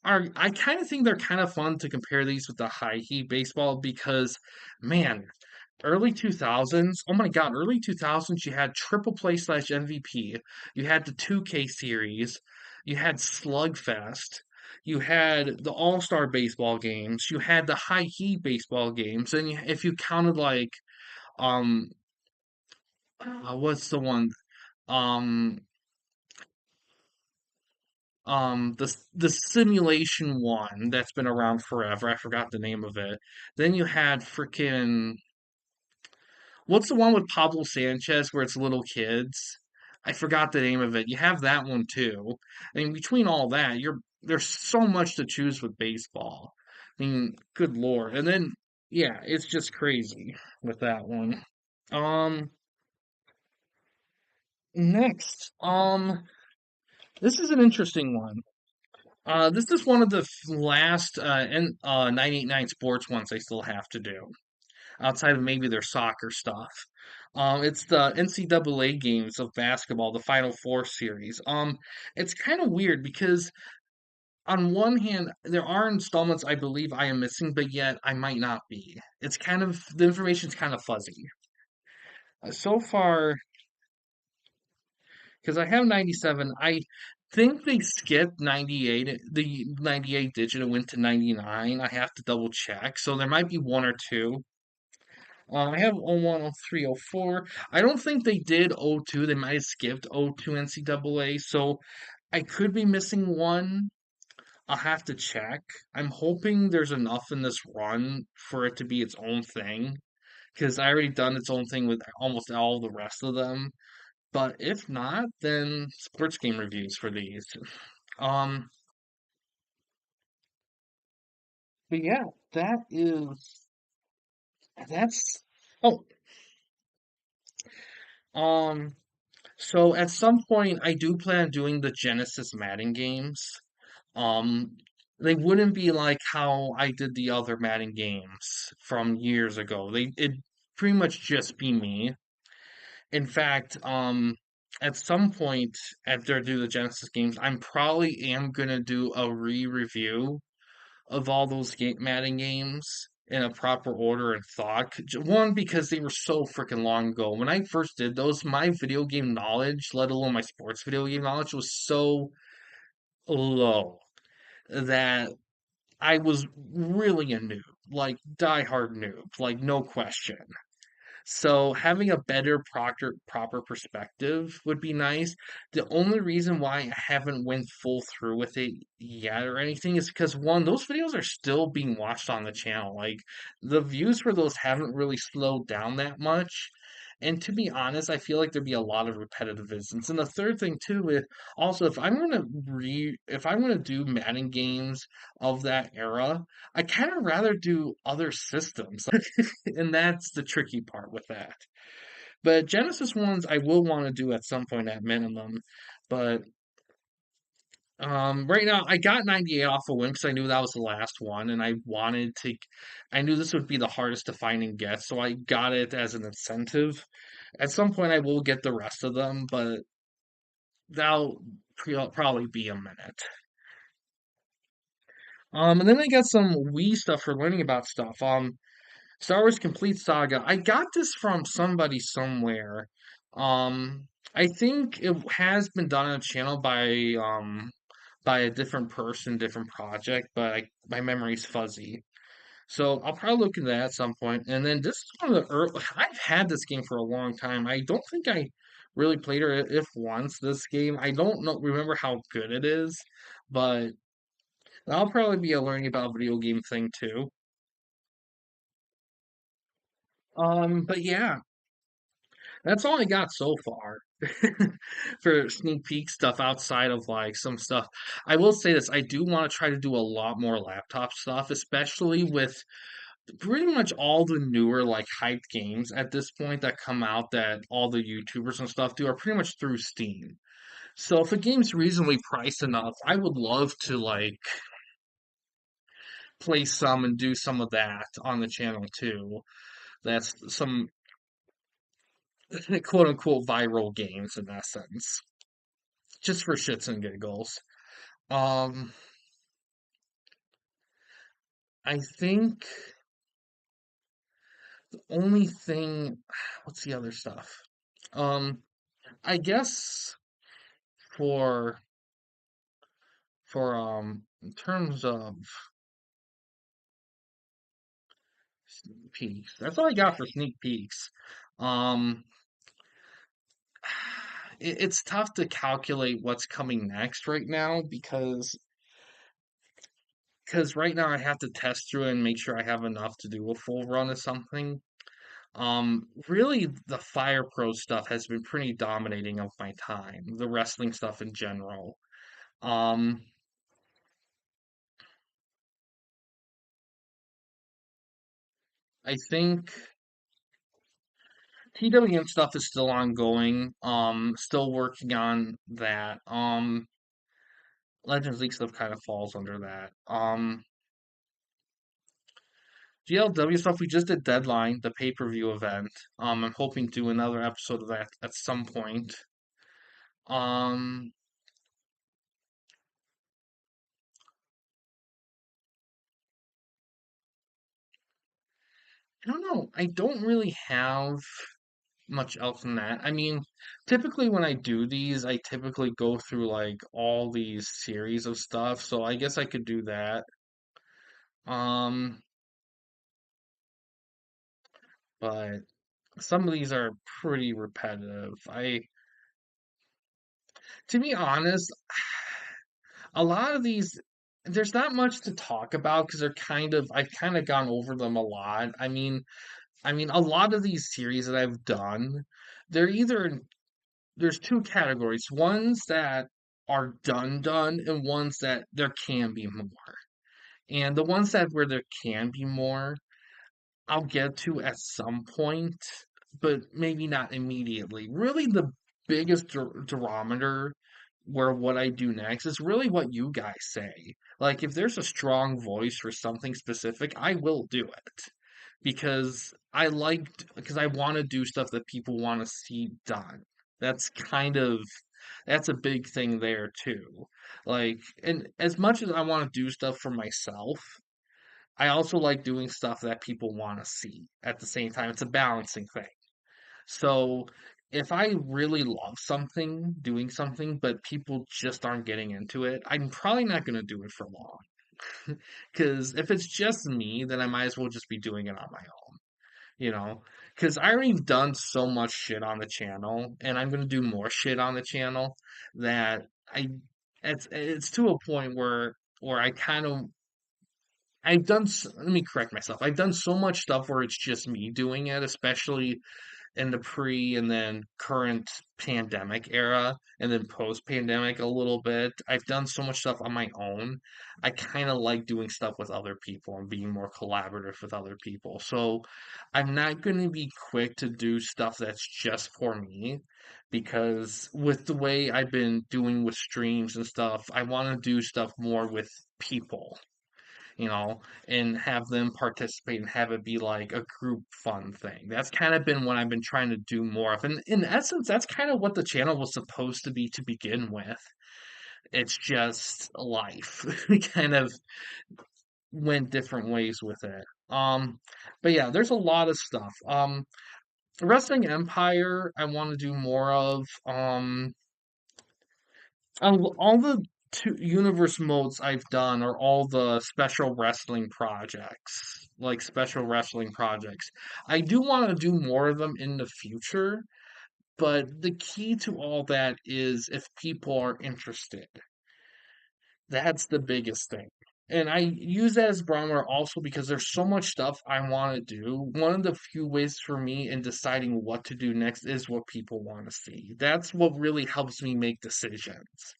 I kind of think they're kind of fun to compare these with the high heat baseball because, man, early 2000s. Oh my God, early 2000s. You had Triple Play slash MVP. You had the 2K series. You had Slugfest. You had the All Star baseball games. You had the high heat baseball games. And if you counted like um what's the one? Um, the simulation one that's been around forever. I forgot the name of it. Then you had freaking what's the one with Pablo Sanchez where it's little kids? I forgot the name of it. You have that one too. I mean, between all that, there's so much to choose with baseball. I mean, good lord. And then yeah, it's just crazy with that one. Um, next, this is an interesting one. This is one of the last 989 sports ones they still have to do, outside of maybe their soccer stuff. It's the NCAA games of basketball, the Final Four series. It's kind of weird because on one hand, there are installments I believe I am missing, but yet I might not be. It's kind of the information's kind of fuzzy. So far, because I have 97. I think they skipped 98, the 98 digit and went to 99. I have to double check. So there might be one or two. I have O one, O three, O four. I don't think they did O2. They might have skipped O2 NCAA. So I could be missing one. I'll have to check. I'm hoping there's enough in this run for it to be its own thing. Because I already done its own thing with almost all the rest of them. But if not, then sports game reviews for these. Um, but yeah, that is that's oh, um, so at some point I do plan on doing the Genesis Madden games. Um, they wouldn't be like how I did the other Madden games from years ago. It pretty much just be me. In fact, at some point after I do the Genesis games, I'm probably am gonna do a re-review of all those Madden games in a proper order and thought. One, because they were so freaking long ago. When I first did those, my video game knowledge, let alone my sports video game knowledge, was so low that I was really a noob, like diehard noob, like no question. So having a better proper perspective would be nice. The only reason why I haven't went full through with it yet or anything is because one, those videos are still being watched on the channel. Like the views for those haven't really slowed down that much. And to be honest, I feel like there'd be a lot of repetitive visits. And the third thing too is also if I'm gonna do Madden games of that era, I kind of rather do other systems. And that's the tricky part with that. But Genesis ones I will want to do at some point at minimum. But right now I got 98 off a whim because I knew that was the last one, and I knew this would be the hardest to find and get, so I got it as an incentive. At some point, I will get the rest of them, but that'll probably be a minute. And then I got some Wii stuff for learning about stuff. Star Wars Complete Saga. I got this from somebody somewhere. I think it has been done on a channel by a different person, different project, but my memory's fuzzy. So I'll probably look into that at some point. And then this is one of the early, I've had this game for a long time. I don't think I really played it if once this game. I don't know remember how good it is, but that'll probably be a learning about video game thing too. But yeah, that's all I got so far for sneak peek stuff outside of like some stuff. I will say this, I do want to try to do a lot more laptop stuff, especially with pretty much all the newer like hyped games at this point that come out that all the YouTubers and stuff do are pretty much through Steam. So if a game's reasonably priced enough, I would love to like play some and do some of that on the channel too. That's some quote unquote viral games in that sense. Just for shits and giggles. Um I think the only thing what's the other stuff? Um I guess for in terms of sneak peeks. That's all I got for sneak peeks. Um it's tough to calculate what's coming next right now because right now I have to test through and make sure I have enough to do a full run of something. Really the Fire Pro stuff has been pretty dominating of my time. The wrestling stuff in general. Um I think TWM stuff is still ongoing. Still working on that. Legends League stuff kind of falls under that. GLW stuff, we just did Deadline, the pay-per-view event. I'm hoping to do another episode of that at some point. Um, I don't know. I don't really have much else than that. I mean, typically when I do these, I typically go through like all these series of stuff, so I guess I could do that. Um, but some of these are pretty repetitive. To be honest, a lot of these, there's not much to talk about because I've kind of gone over them a lot. I mean, a lot of these series that I've done, they're either, there's two categories, ones that are done, and ones that there can be more. And the ones that where there can be more, I'll get to at some point, but maybe not immediately. Really, the biggest barometer where what I do next is really what you guys say. Like, if there's a strong voice for something specific, I will do it because I want to do stuff that people want to see done. That's kind of that's a big thing there too. Like, and as much as I want to do stuff for myself, I also like doing stuff that people want to see at the same time. It's a balancing thing. So if I really love something, doing something, but people just aren't getting into it, I'm probably not going to do it for long. Because if it's just me, then I might as well just be doing it on my own, you know? Because I already done so much shit on the channel, and I'm going to do more shit on the channel that it's to a point where I kind of let me correct myself. I've done so much stuff where it's just me doing it, especially in the pre and then current pandemic era and then post pandemic a little bit. I've done so much stuff on my own. I kind of like doing stuff with other people and being more collaborative with other people. So I'm not going to be quick to do stuff that's just for me because with the way I've been doing with streams and stuff, I want to do stuff more with people, you know, and have them participate and have it be like a group fun thing. That's kind of been what I've been trying to do more of. And in essence, that's kind of what the channel was supposed to be to begin with. It's just life. We kind of went different ways with it. But yeah, there's a lot of stuff. Wrestling Empire, I want to do more of. All the two universe modes I've done are all the special wrestling projects, like special wrestling projects. I do want to do more of them in the future, but the key to all that is if people are interested. That's the biggest thing. And I use that as barometer also because there's so much stuff I want to do. One of the few ways for me in deciding what to do next is what people want to see. That's what really helps me make decisions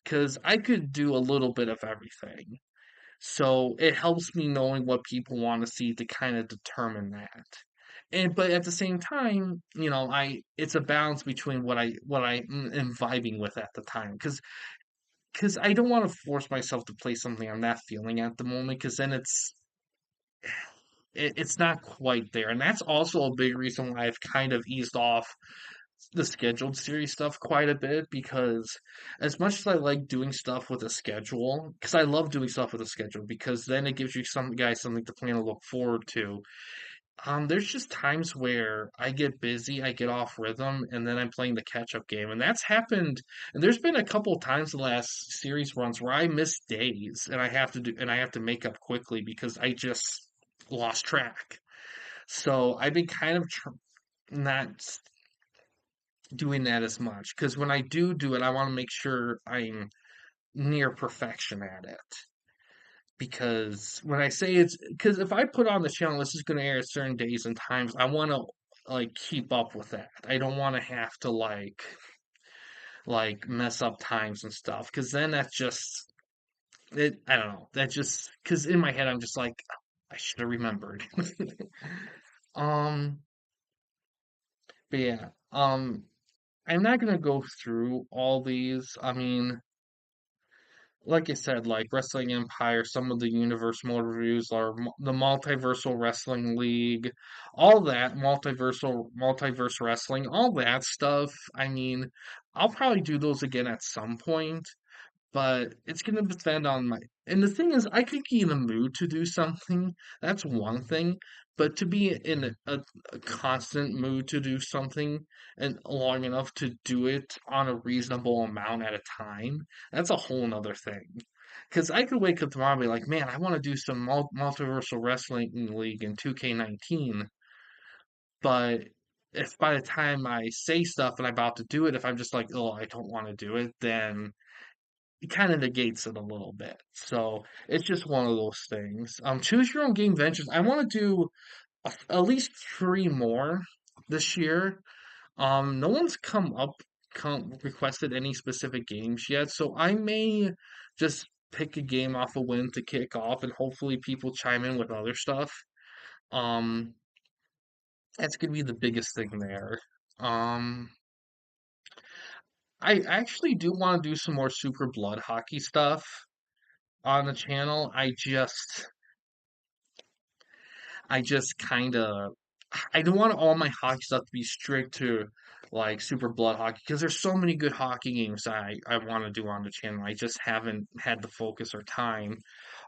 because I could do a little bit of everything. So it helps me knowing what people want to see to kind of determine that. And but at the same time, you know, I it's a balance between what I am vibing with at the time because I don't want to force myself to play something I'm not feeling at the moment because then it's not quite there. And that's also a big reason why I've kind of eased off the scheduled series stuff quite a bit because as much as I like doing stuff with a schedule, because I love doing stuff with a schedule because then it gives you some guys something to plan to look forward to. There's just times where I get busy, I get off rhythm, and then I'm playing the catch-up game, and that's happened. And there's been a couple times the last series runs where I miss days, and I have to make up quickly because I just lost track. So I've been kind of not doing that as much because when I do it, I want to make sure I'm near perfection at it. Because when I say it's because if I put on the channel, this is going to air at certain days and times, I want to like keep up with that. I don't want to have to like mess up times and stuff because then that's just it. I don't know. That just because in my head I'm just like I should have remembered. um, but yeah. I'm not gonna go through all these. I mean, like I said, like Wrestling Empire, some of the universe mode reviews are the Multiversal Wrestling League, all that multiverse wrestling, all that stuff. I mean, I'll probably do those again at some point, but it's gonna depend on my. And the thing is, I could be in the mood to do something. That's one thing, but to be in a constant mood to do something and long enough to do it on a reasonable amount at a time, that's a whole nother thing. Because I could wake up tomorrow and be like, man, I want to do some multiversal wrestling league in 2K19, but if by the time I say stuff and I'm about to do it, if I'm just like, oh, I don't want to do it, then it kind of negates it a little bit. So it's just one of those things. Choose your own game ventures. I want to do at least three more this year. No one's come requested any specific games yet, so I may just pick a game off a whim to kick off, and hopefully people chime in with other stuff. Um, that's gonna be the biggest thing there. Um, I actually do want to do some more Super Blood Hockey stuff on the channel. I just kind of I don't want all my hockey stuff to be strict to like Super Blood Hockey because there's so many good hockey games I want to do on the channel. I just haven't had the focus or time.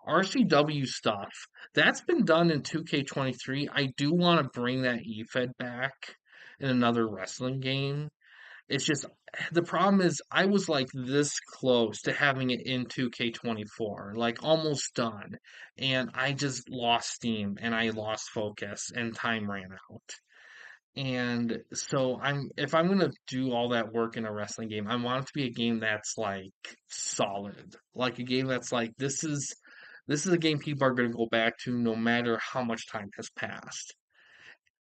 RCW stuff that's been done in 2K23. I do want to bring that EFED back in another wrestling game. It's just the problem is I was like this close to having it in 2K24, like almost done, and I just lost steam and I lost focus and time ran out. And so if I'm gonna do all that work in a wrestling game, I want it to be a game that's like solid, like a game that's like this is a game people are gonna go back to no matter how much time has passed.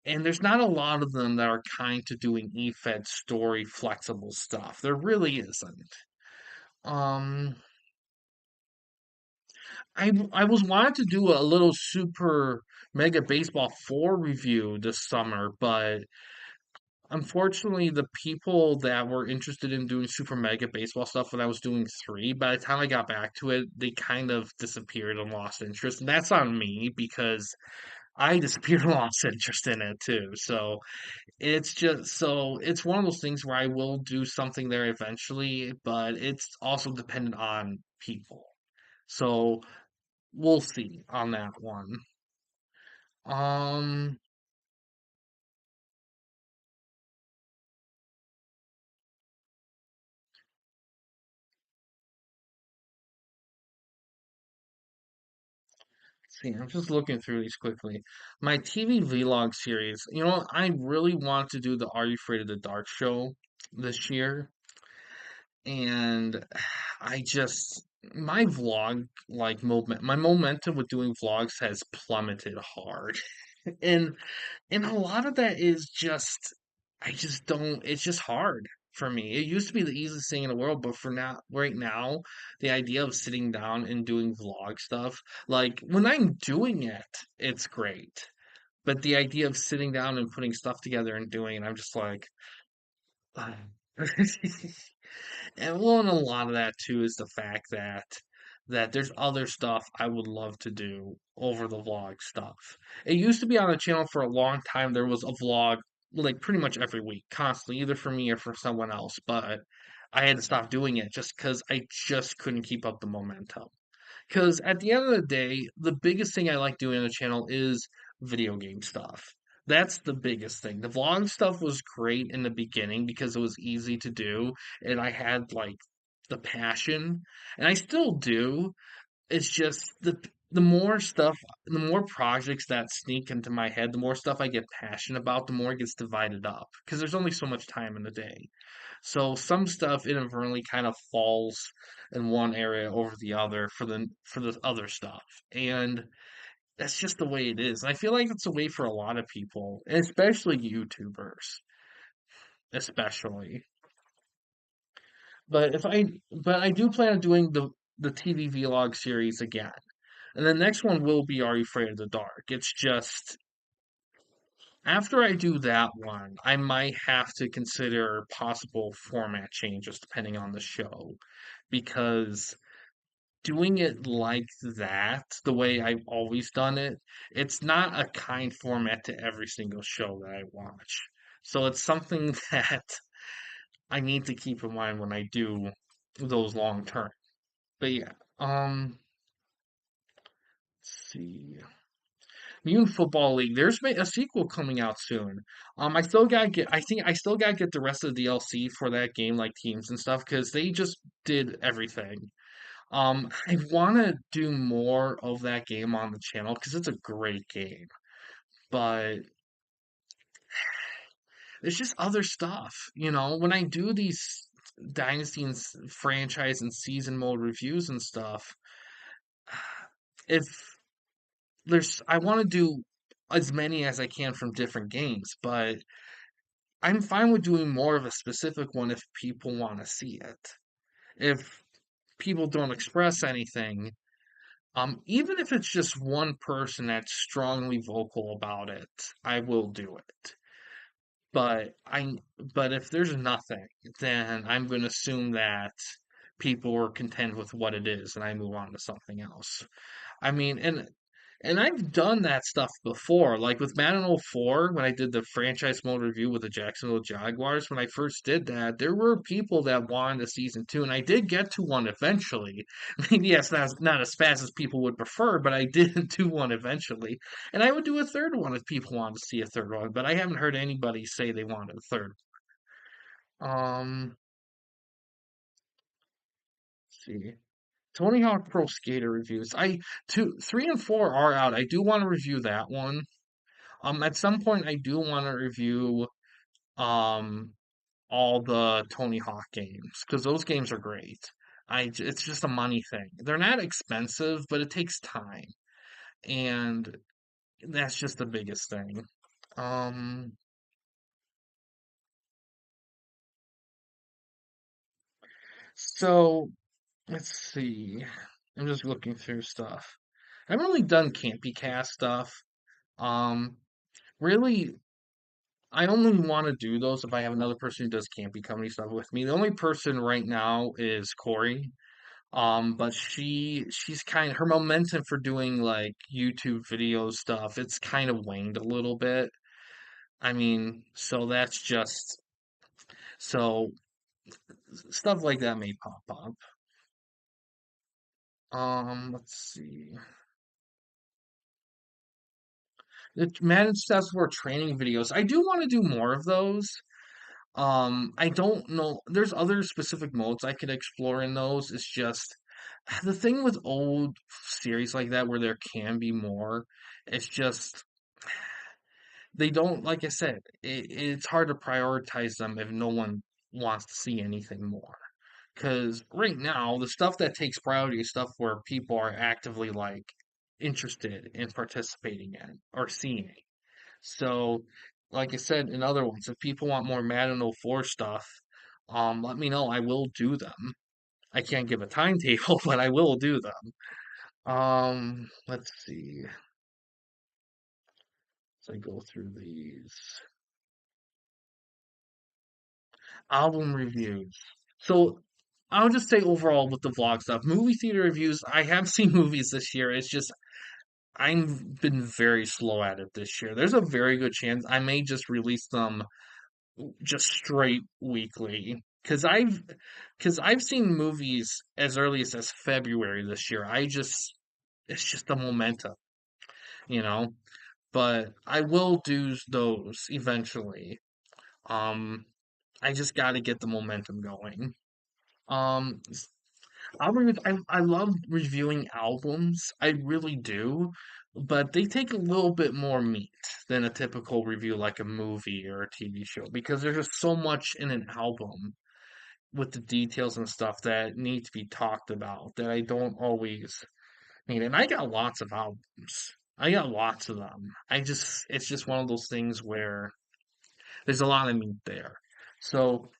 and there's not a lot of them that are kind to doing E-Fed story flexible stuff. There really isn't. Um, I was wanting to do a little Super Mega Baseball 4 review this summer, but unfortunately, the people that were interested in doing Super Mega Baseball stuff when I was doing 3, by the time I got back to it, they kind of disappeared and lost interest. And that's on me because I disappeared and lost interest in it too. So it's one of those things where I will do something there eventually, but it's also dependent on people. So we'll see on that one. Um, see, I'm just looking through these quickly. My TV vlog series, I really want to do the Are You Afraid of the Dark show this year, and I just my vlog my momentum with doing vlogs has plummeted hard. And a lot of that is just I just don't it's just hard for me. It used to be the easiest thing in the world, but for now right now, the idea of sitting down and doing vlog stuff, like when I'm doing it, it's great. But the idea of sitting down and putting stuff together and doing it, I'm just like And well, and a lot of that too is the fact that there's other stuff I would love to do over the vlog stuff. It used to be on the channel for a long time. There was a vlog like pretty much every week, constantly, either for me or for someone else. But I had to stop doing it just because I just couldn't keep up the momentum. Because at the end of the day, the biggest thing I like doing on the channel is video game stuff. That's the biggest thing. The vlog stuff was great in the beginning because it was easy to do, and I had like the passion, and I still do. It's just the more stuff, the more projects that sneak into my head, the more stuff I get passionate about, the more it gets divided up because there's only so much time in the day. So some stuff inadvertently kind of falls in one area over the other for the other stuff. And that's just the way it is. And I feel like it's a way for a lot of people, and especially YouTubers, especially. But I do plan on doing the TV vlog series again. And the next one will be Are You Afraid of the Dark? It's just after I do that one, I might have to consider possible format changes depending on the show because doing it like that, the way I've always done it, it's not a kind format to every single show that I watch. So it's something that I need to keep in mind when I do those long term. But yeah, let's see. Mutant Football League. There's a sequel coming out soon. I still gotta get. I think I still gotta get the rest of the DLC for that game, like teams and stuff, because they just did everything. I want to do more of that game on the channel because it's a great game, but there's just other stuff. When I do these Dynasty and franchise and season mode reviews and stuff, if I want to do as many as I can from different games, but I'm fine with doing more of a specific one if people want to see it. If people don't express anything, even if it's just one person that's strongly vocal about it, I will do it. But but if there's nothing, then I'm going to assume that people are content with what it is, and I move on to something else. I mean, and I've done that stuff before, like with Madden 04, when I did the franchise mode review with the Jacksonville Jaguars. When I first did that, there were people that wanted a season two, and I did get to one eventually. Maybe yes, not as fast as people would prefer, but I did do one eventually. And I would do a third one if people wanted to see a third one, but I haven't heard anybody say they wanted a third. Let's see. Tony Hawk Pro Skater reviews. 3 and 4 are out. I do want to review that one. At some point, I do want to review um all the Tony Hawk games because those games are great. It's just a money thing. They're not expensive, but it takes time, and that's just the biggest thing. Um, so let's see. I'm just looking through stuff. I haven't really done campy cast stuff. Um, really, I only want to do those if I have another person who does campy comedy stuff with me. The only person right now is Corey. But she's kind her momentum for doing like YouTube video stuff, it's kind of waned a little bit. I mean, so that's just so stuff like that may pop up. Let's see. The managed steps for training videos. I do want to do more of those. I don't know. There's other specific modes I could explore in those. It's just the thing with old series like that where there can be more. It's just they don't, like I said, it's hard to prioritize them if no one wants to see anything more. Because right now, the stuff that takes priority is stuff where people are actively like interested in participating in or seeing. So, like I said in other ones, if people want more Madden 04 stuff, let me know. I will do them. I can't give a timetable, but I will do them. Let's see. As I go through these album reviews. So I'll just say overall with the vlog stuff, movie theater reviews. I have seen movies this year. It's just I've been very slow at it this year. There's a very good chance I may just release them just straight weekly because I've seen movies as early as February this year. I just it's just the momentum, you know. But I will do those eventually. Um, I just got to get the momentum going. Um, I love reviewing albums. I really do, but they take a little bit more meat than a typical review like a movie or a TV show because there's just so much in an album with the details and stuff that need to be talked about that I don't always need. And I got lots of albums. I got lots of them. It's just one of those things where there's a lot of meat there. So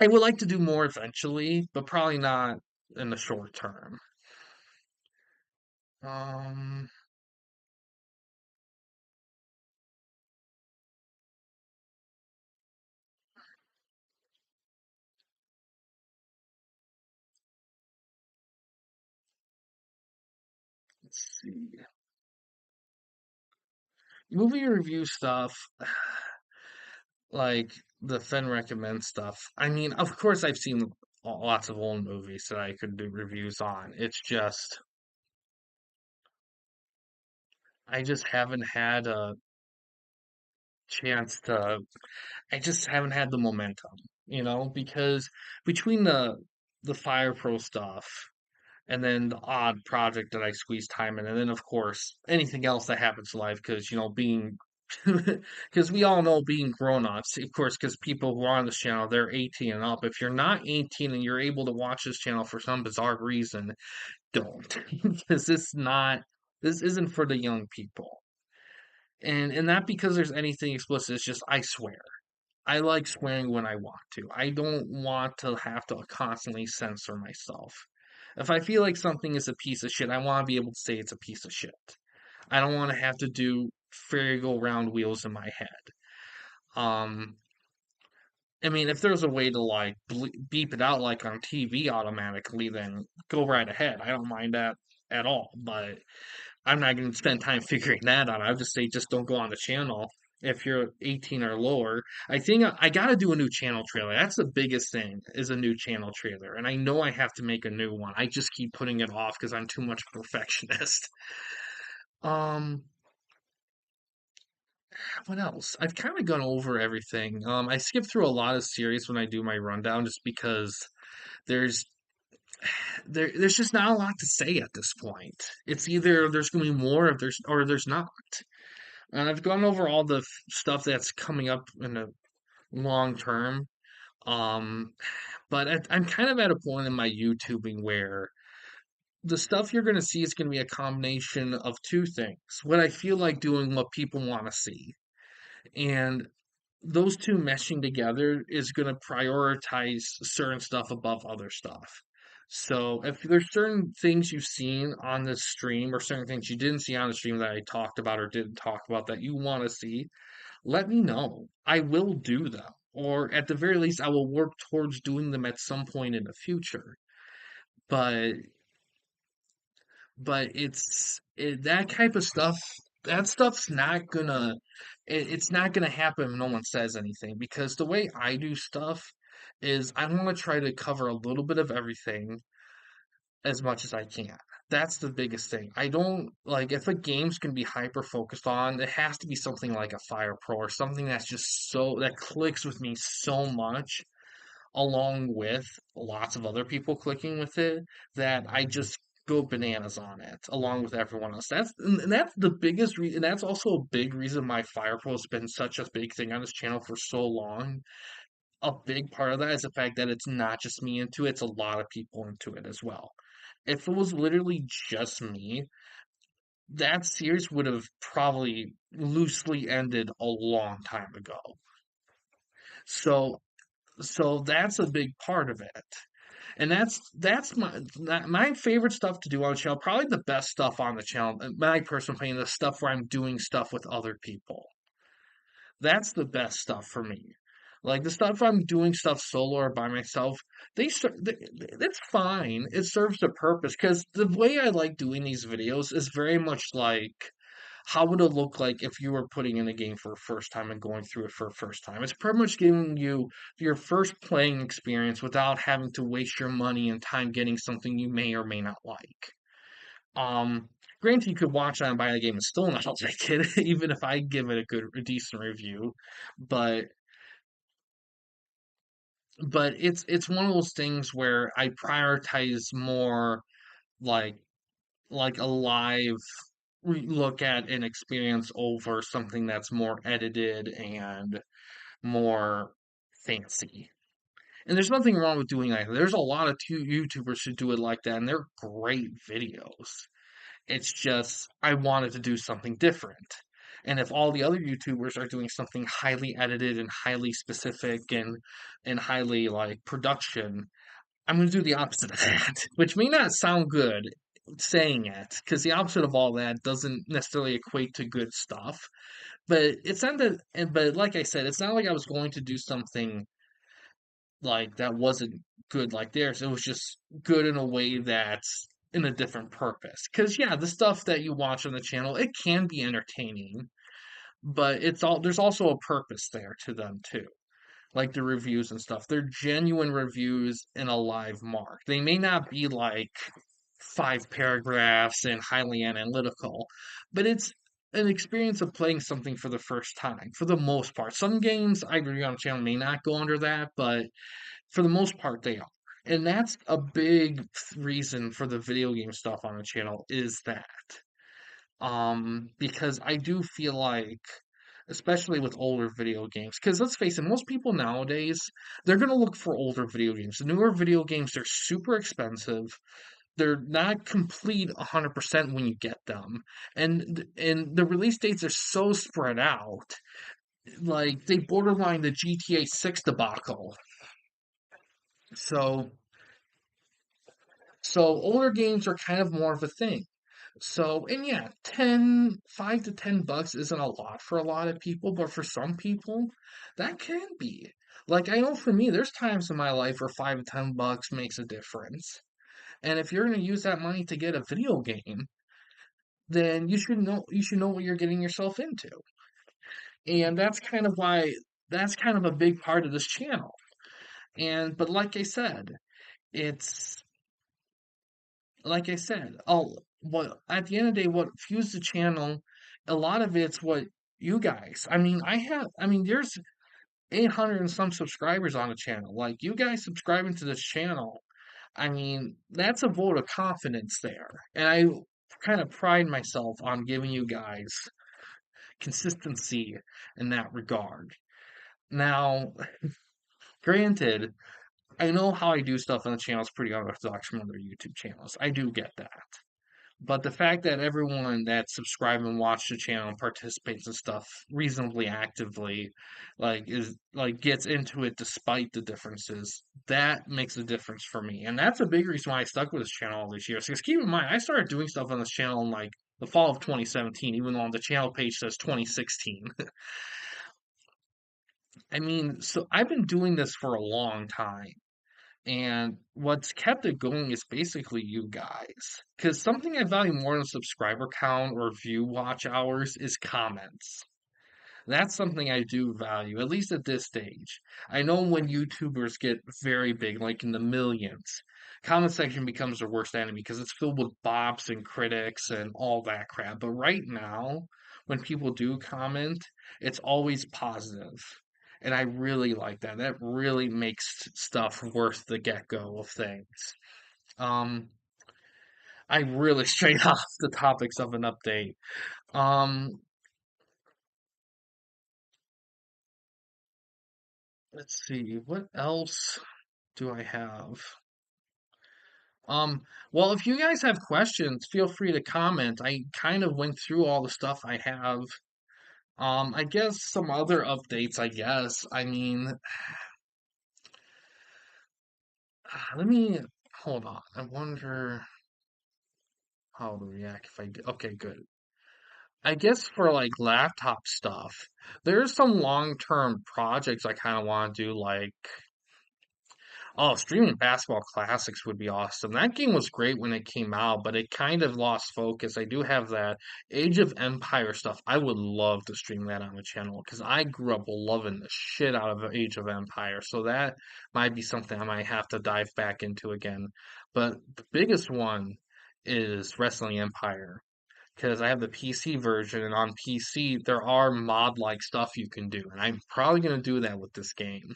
I would like to do more eventually, but probably not in the short term. Um, let's see. Movie review stuff, like the Fen recommend stuff. I mean, of course, I've seen lots of old movies that I could do reviews on. It's just I just haven't had a chance to. I just haven't had the momentum, because between the Fire Pro stuff and then the odd project that I squeeze time in, and then of course anything else that happens in life, because being because we all know being grown-ups, of course, because people who are on this channel, they're 18 and up. If you're not 18 and you're able to watch this channel for some bizarre reason, don't. Because this isn't for the young people. And not because there's anything explicit, it's just I swear. I like swearing when I want to. I don't want to have to constantly censor myself. If I feel like something is a piece of shit, I want to be able to say it's a piece of shit. I don't want to have to do merry-go-round wheels in my head. Um, I mean, if there's a way to like beep it out like on TV automatically, then go right ahead. I don't mind that at all. But I'm not going to spend time figuring that out. I'll just say just don't go on the channel if you're 18 or lower. I think I got to do a new channel trailer. That's the biggest thing is a new channel trailer. And I know I have to make a new one. I just keep putting it off because I'm too much perfectionist. Um, what else? I've kind of gone over everything. I skip through a lot of series when I do my rundown just because there's there's just not a lot to say at this point. It's either there's going to be more if there's not. And I've gone over all the stuff that's coming up in the long term. Um, but I'm kind of at a point in my YouTubing where the stuff you're going to see is going to be a combination of two things. What I feel like doing, what people want to see. And those two meshing together is going to prioritize certain stuff above other stuff. So if there's certain things you've seen on this stream or certain things you didn't see on the stream that I talked about or didn't talk about that you want to see, let me know. I will do them. Or at the very least, I will work towards doing them at some point in the future. But that type of stuff, that stuff's not gonna it's not gonna happen if no one says anything, because the way I do stuff is I want to try to cover a little bit of everything as much as I can. That's the biggest thing. I don't like, if a game's gonna be hyper focused on, it has to be something like a Fire Pro or something that's just so that clicks with me so much, along with lots of other people clicking with it, that I just go bananas on it along with everyone else. And that's the biggest reason. That's also a big reason why Fire Pro has been such a big thing on this channel for so long. A big part of that is the fact that it's not just me into it; it's a lot of people into it as well. If it was literally just me, that series would have probably loosely ended a long time ago. So so that's a big part of it. And that's my favorite stuff to do on the channel. Probably the best stuff on the channel, in my personal opinion, the stuff where I'm doing stuff with other people. That's the best stuff for me. Like the stuff I'm doing stuff solo or by myself, that's fine. It serves the purpose, because the way I like doing these videos is very much like, how would it look like if you were putting in a game for the first time and going through it for the first time? It's pretty much giving you your first playing experience without having to waste your money and time getting something you may or may not like. Um, Granted, you could watch it and buy the game and still not like it, even if I give it a decent review. But it's one of those things where I prioritize more like a live look at an experience over something that's more edited and more fancy. And there's nothing wrong with doing that. There's a lot of YouTubers who do it like that, and they're great videos. It's just I wanted to do something different. And if all the other YouTubers are doing something highly edited and highly specific and highly like production, I'm going to do the opposite of that, which may not sound good saying it, because the opposite of all that doesn't necessarily equate to good stuff. But it's not that, but like I said, it's not like I was going to do something like that wasn't good like theirs. It was just good in a way that's in a different purpose. Because yeah, the stuff that you watch on the channel, it can be entertaining, but there's also a purpose there to them too, like the reviews and stuff. They're genuine reviews in a live mark. They may not be like 5 paragraphs and highly analytical, but it's an experience of playing something for the first time for the most part. Some games I review on the channel may not go under that, but for the most part they are. And that's a big reason for the video game stuff on the channel, is that. Because I do feel like, especially with older video games, because let's face it, most people nowadays, they're gonna look for older video games. The newer video games, they're super expensive. They're not complete 100% when you get them. And the release dates are so spread out. Like they borderline the GTA 6 debacle. So so older games are kind of more of a thing. So, and yeah, 5 to 10 bucks isn't a lot for a lot of people, but for some people, that can be. Like, I know for me, there's times in my life where 5 to 10 bucks makes a difference. And if you're going to use that money to get a video game, then you should know what you're getting yourself into. And that's kind of a big part of this channel. But it's like I said, what at the end of the day, what fuels the channel, a lot of it's what you guys. I mean, there's 800 and some subscribers on the channel. Like you guys subscribing to this channel, I mean, that's a vote of confidence there. And I kind of pride myself on giving you guys consistency in that regard. Now, granted, I know how I do stuff on the channel is pretty unorthodox from other YouTube channels. I do get that. But the fact that everyone that subscribe and watch the channel and participates in stuff reasonably actively, like is like gets into it despite the differences, that makes a difference for me. And that's a big reason why I stuck with this channel all these years. Because keep in mind, I started doing stuff on this channel in like the fall of 2017, even though on the channel page says 2016. I mean, so I've been doing this for a long time. And what's kept it going is basically you guys. Because something I value more than subscriber count or view watch hours is comments. That's something I do value, at least at this stage. I know when YouTubers get very big, like in the millions, comment section becomes their worst enemy because it's filled with bots and critics and all that crap. But right now, when people do comment, it's always positive. And I really like that. That really makes stuff worth the get-go of things. Um, I really straight off the topics of an update. Um, let's see, what else do I have? Um, well, if you guys have questions, feel free to comment. I kind of went through all the stuff I have. I guess some other updates, I guess. I mean, let me hold on. I wonder how to react if I do. Okay, good. I guess for like laptop stuff, there's some long-term projects I kind of want to do, like oh, streaming basketball classics would be awesome. That game was great when it came out, but it kind of lost focus. I do have that Age of Empire stuff. I would love to stream that on the channel because I grew up loving the shit out of Age of Empire. So that might be something I might have to dive back into again. But the biggest one is Wrestling Empire because I have the PC version, and on PC there are mod-like stuff you can do, and I'm probably gonna do that with this game.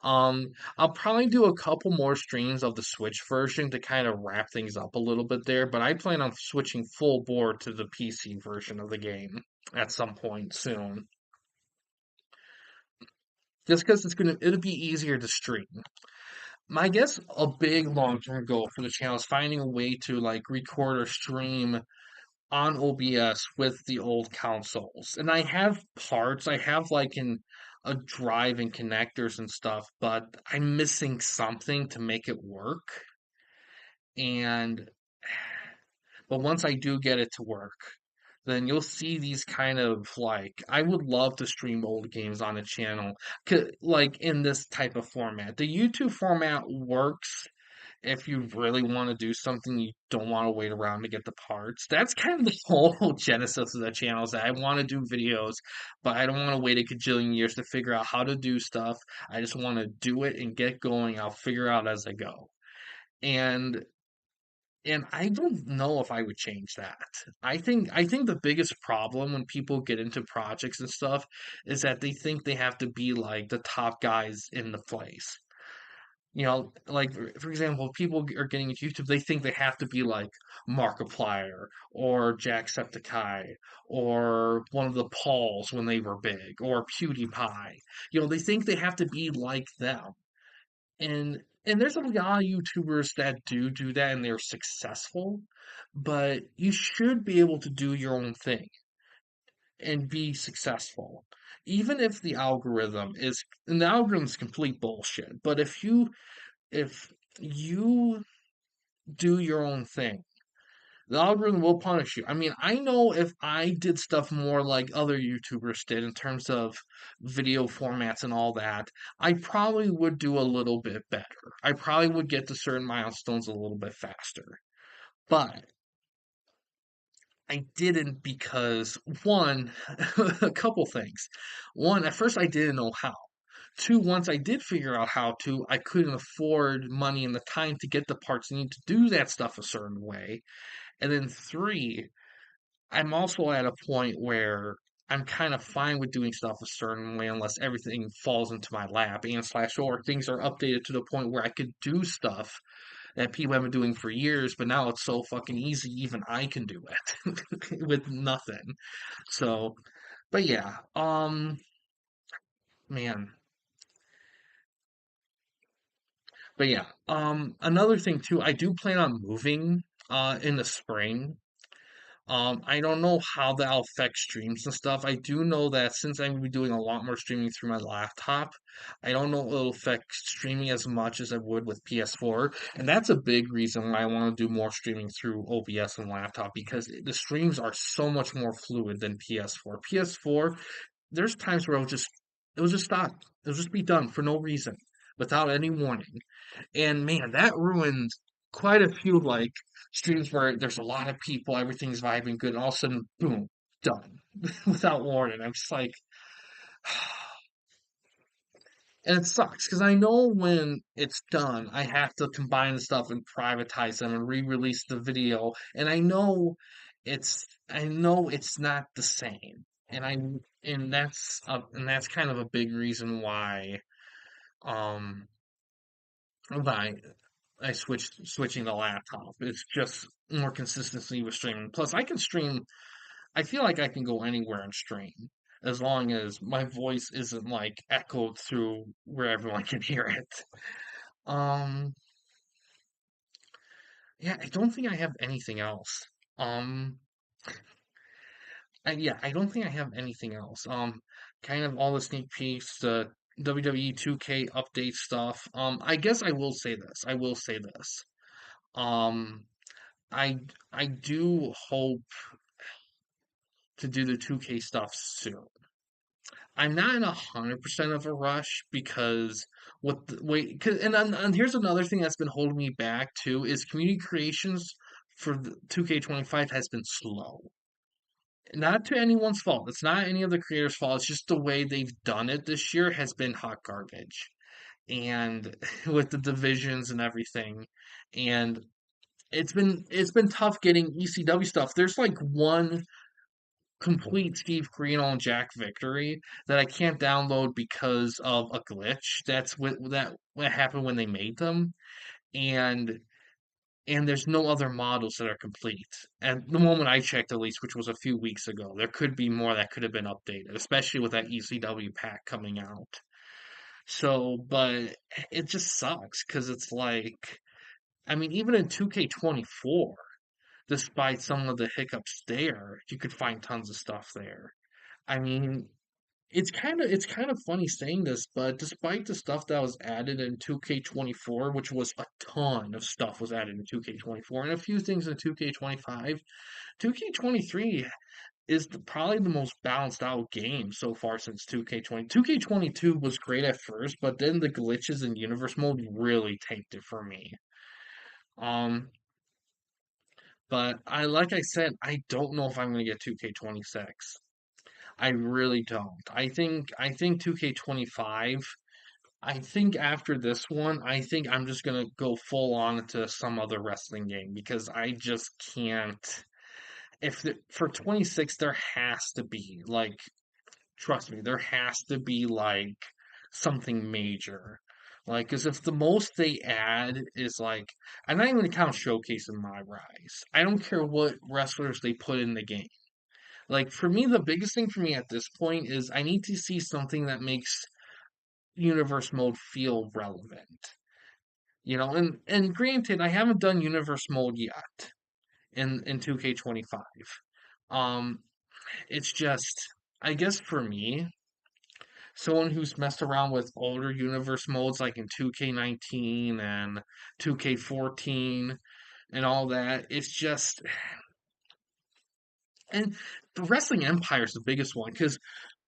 I'll probably do a couple more streams of the Switch version to kind of wrap things up a little bit there, but I plan on switching full board to the PC version of the game at some point soon. Just because it'll be easier to stream. My guess a big long-term goal for the channel is finding a way to like record or stream on OBS with the old consoles. And I have parts, I have like a drive and connectors and stuff, but I'm missing something to make it work. And but once I do get it to work, then you'll see these kind of like I would love to stream old games on a channel, like in this type of format. The YouTube format works if you really want to do something, you don't want to wait around to get the parts. That's kind of the whole genesis of the channel is that I want to do videos, but I don't want to wait a gajillion years to figure out how to do stuff. I just want to do it and get going. I'll figure out as I go. And and I don't know if I would change that. I think the biggest problem when people get into projects and stuff is that they think they have to be like the top guys in the place. Like for example, people are getting into YouTube, they think they have to be like Markiplier or Jacksepticeye or one of the Pauls when they were big or PewDiePie. They think they have to be like them. And there's a lot of YouTubers that do that and they're successful, but you should be able to do your own thing and be successful. Even if the algorithm's complete bullshit, but if you do your own thing, the algorithm will punish you. I mean, I know if I did stuff more like other YouTubers did in terms of video formats and all that, I probably would do a little bit better. I probably would get to certain milestones a little bit faster. But I didn't because one, a couple things. One, at first I didn't know how. Two, once I did figure out how to, I couldn't afford money and the time to get the parts needed to do that stuff a certain way. And then three, I'm also at a point where I'm kind of fine with doing stuff a certain way unless everything falls into my lap and slash or things are updated to the point where I could do stuff that people have been doing for years, but now it's so fucking easy, even I can do it with nothing. So, but yeah, man. But yeah, another thing too, I do plan on moving. in the spring. I don't know how that'll affect streams and stuff. I do know that since I'm gonna be doing a lot more streaming through my laptop, I don't know if it'll affect streaming as much as I would with PS4. And that's a big reason why I want to do more streaming through OBS and laptop because the streams are so much more fluid than PS4. PS4, there's times where it'll just stop. It'll just be done for no reason, without any warning. And man, that ruined quite a few like streams where there's a lot of people, everything's vibing good, and all of a sudden, boom, done without warning. I'm just like, and it sucks because I know when it's done, I have to combine the stuff and privatize them and re-release the video, and I know it's not the same, and I and that's kind of a big reason um why I switching to laptop. It's just more consistency with streaming. Plus, I can stream. I feel like I can go anywhere and stream as long as my voice isn't like echoed through where everyone can hear it. Um, yeah, I don't think I have anything else. Um, yeah, I don't think I have anything else. Kind of all the sneak peeks, the WWE 2K update stuff. I guess I will say this. I will say this. Um, I I do hope to do the 2K stuff soon. I'm not in 100% of a rush because what the wait, and here's another thing that's been holding me back too is community creations for the 2K25 has been slow. Not to anyone's fault. It's not any of the creators' fault. It's just the way they've done it this year has been hot garbage. And with the divisions and everything. And it's been tough getting ECW stuff. There's like one complete Steve Carino and Jack victory that I can't download because of a glitch. What happened when they made them, and there's no other models that are complete. At the moment I checked, at least, which was a few weeks ago, there could be more that could have been updated, especially with that ECW pack coming out. So, but it just sucks because it's like, I mean, even in 2K24. Despite some of the hiccups there, you could find tons of stuff there. I mean, it's kind of funny saying this, but despite the stuff that was added in 2K24, which was a ton of stuff was added in 2K24, and a few things in 2K25, 2K23 is probably the most balanced out game so far since 2K20. 2K22 was great at first, but then the glitches in universe mode really tanked it for me. Um, but like I said, I don't know if I'm gonna get 2K26. I really don't. I think 2K25, I think after this one, I think I'm just gonna go full on into some other wrestling game because I just can't. For 26 there has to be like, trust me, there has to be like something major. Like, because if the most they add is like, I'm not even gonna count Showcase in my rise. I don't care what wrestlers they put in the game. Like for me, the biggest thing for me at this point is I need to see something that makes universe mode feel relevant. And granted, I haven't done universe mode yet in 2K25. Um, it's just I guess for me, someone who's messed around with older universe modes like in 2K19 and 2K14 and all that, it's just and the Wrestling Empire is the biggest one because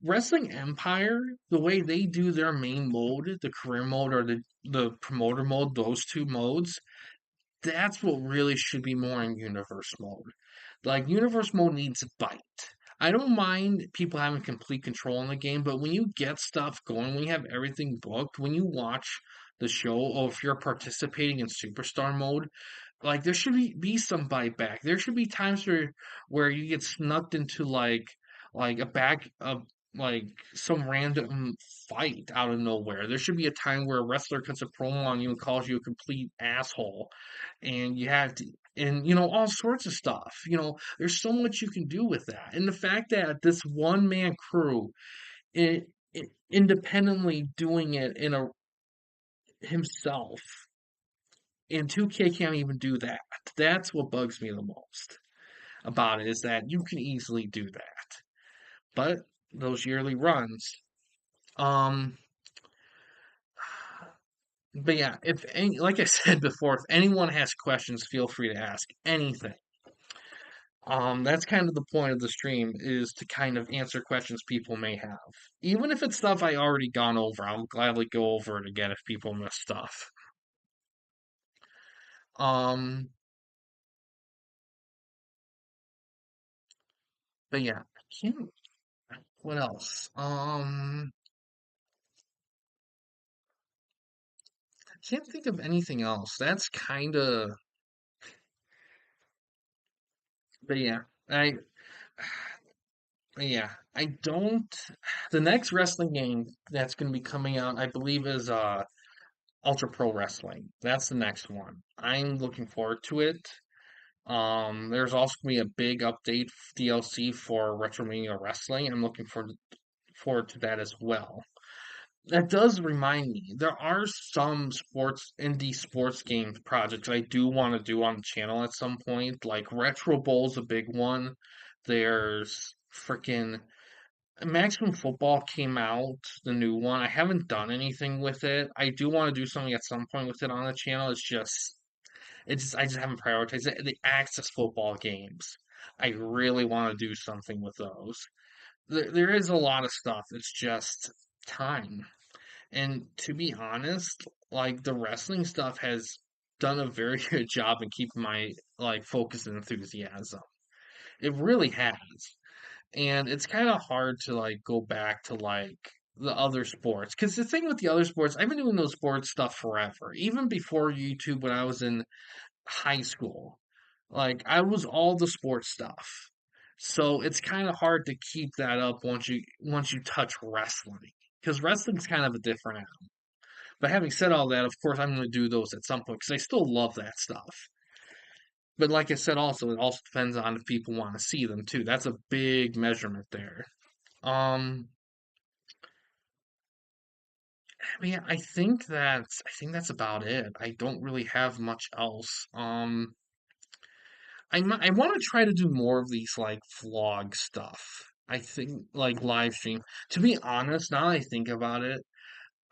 Wrestling Empire, the way they do their main mode, the career mode or the promoter mode, those two modes, that's what really should be more in universe mode. Like universe mode needs bite. I don't mind people having complete control in the game, but when you get stuff going, when you have everything booked, when you watch the show, or if you're participating in superstar mode, like there should be some bite back. There should be times where you get snucked into like a back of like some random fight out of nowhere. There should be a time where a wrestler cuts a promo on you and calls you a complete asshole, and you have to. And all sorts of stuff. There's so much you can do with that. And the fact that this one man crew, independently doing it in a himself And 2K can't even do that. That's what bugs me the most about it is that you can easily do that. But those yearly runs, um, but yeah, if any, like I said before, if anyone has questions, feel free to ask anything. That's kind of the point of the stream is to kind of answer questions people may have. Even if it's stuff I already gone over, I'll gladly go over it again if people miss stuff. Um, but yeah, I can't, what else? I can't think of anything else. That's kind of, but yeah, I, yeah, I don't. The next wrestling game that's going to be coming out, I believe, is Ultra Pro Wrestling. That's the next one. I'm looking forward to it. There's also gonna be a big update DLC for Retromania Wrestling. I'm looking forward to that as well. That does remind me, there are some indie sports game projects I do want to do on the channel at some point. Like Retro Bowl's a big one. There's freaking Maximum Football came out, the new one. I haven't done anything with it. I do want to do something at some point with it on the channel. It's just I just haven't prioritized it. The Access football games. I really want to do something with those. There is a lot of stuff. It's just time. And to be honest, like the wrestling stuff has done a very good job in keeping my like focus and enthusiasm. It really has. And it's kind of hard to like go back to like the other sports because the thing with the other sports, I've been doing those sports stuff forever. Even before YouTube when I was in high school. Like I was all the sports stuff. So it's kind of hard to keep that up once you touch wrestling because wrestling's kind of a different animal. But having said all that, of course I'm going to do those at some point because I still love that stuff. But like I said, also it also depends on if people want to see them too. That's a big measurement there. Um, I mean, I think that's about it. I don't really have much else. I want to try to do more of these like vlog stuff. I think like live stream. To be honest, now that I think about it,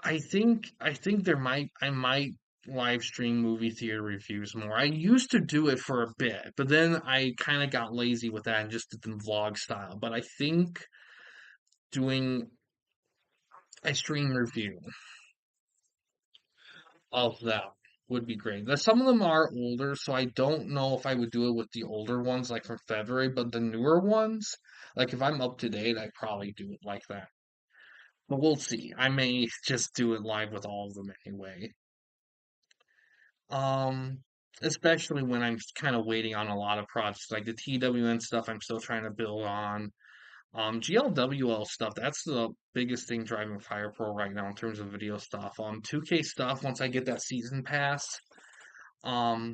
I think I might live stream movie theater reviews more. I used to do it for a bit, but then I kind of got lazy with that and just did the vlog style. But I think doing a stream review of that would be great. Some of them are older, so I don't know if I would do it with the older ones, like from February, but the newer ones, like if I'm up to date, I'd probably do it like that. But we'll see. I may just do it live with all of them anyway. Um, Especially when I'm kind of waiting on a lot of projects, like the TWN stuff I'm still trying to build on. GLWL stuff, that's the biggest thing driving Fire Pro right now in terms of video stuff. 2K stuff, once I get that season pass, but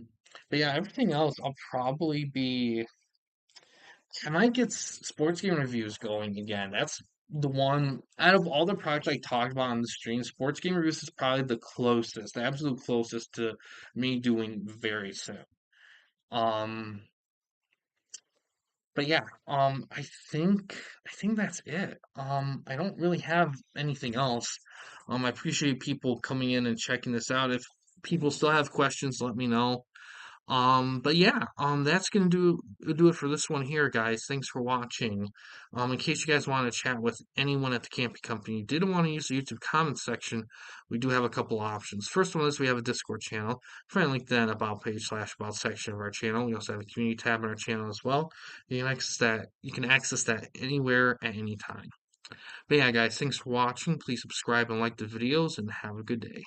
yeah, everything else I'll probably be. I might get sports game reviews going again. That's the one out of all the projects I talked about on the stream. Sports game reviews is probably the closest, the absolute closest to me doing very soon. Um, but yeah, I think that's it. I don't really have anything else. I appreciate people coming in and checking this out. If people still have questions, let me know. But yeah, that's gonna do it for this one here, guys. Thanks for watching. In case you guys want to chat with anyone at the camping company, you didn't want to use the YouTube comments section, we do have a couple options. First one is we have a Discord channel. Find a link to that about page / about section of our channel. We also have a community tab on our channel as well. You can access that anywhere at any time. But yeah, guys, thanks for watching. Please subscribe and like the videos, and have a good day.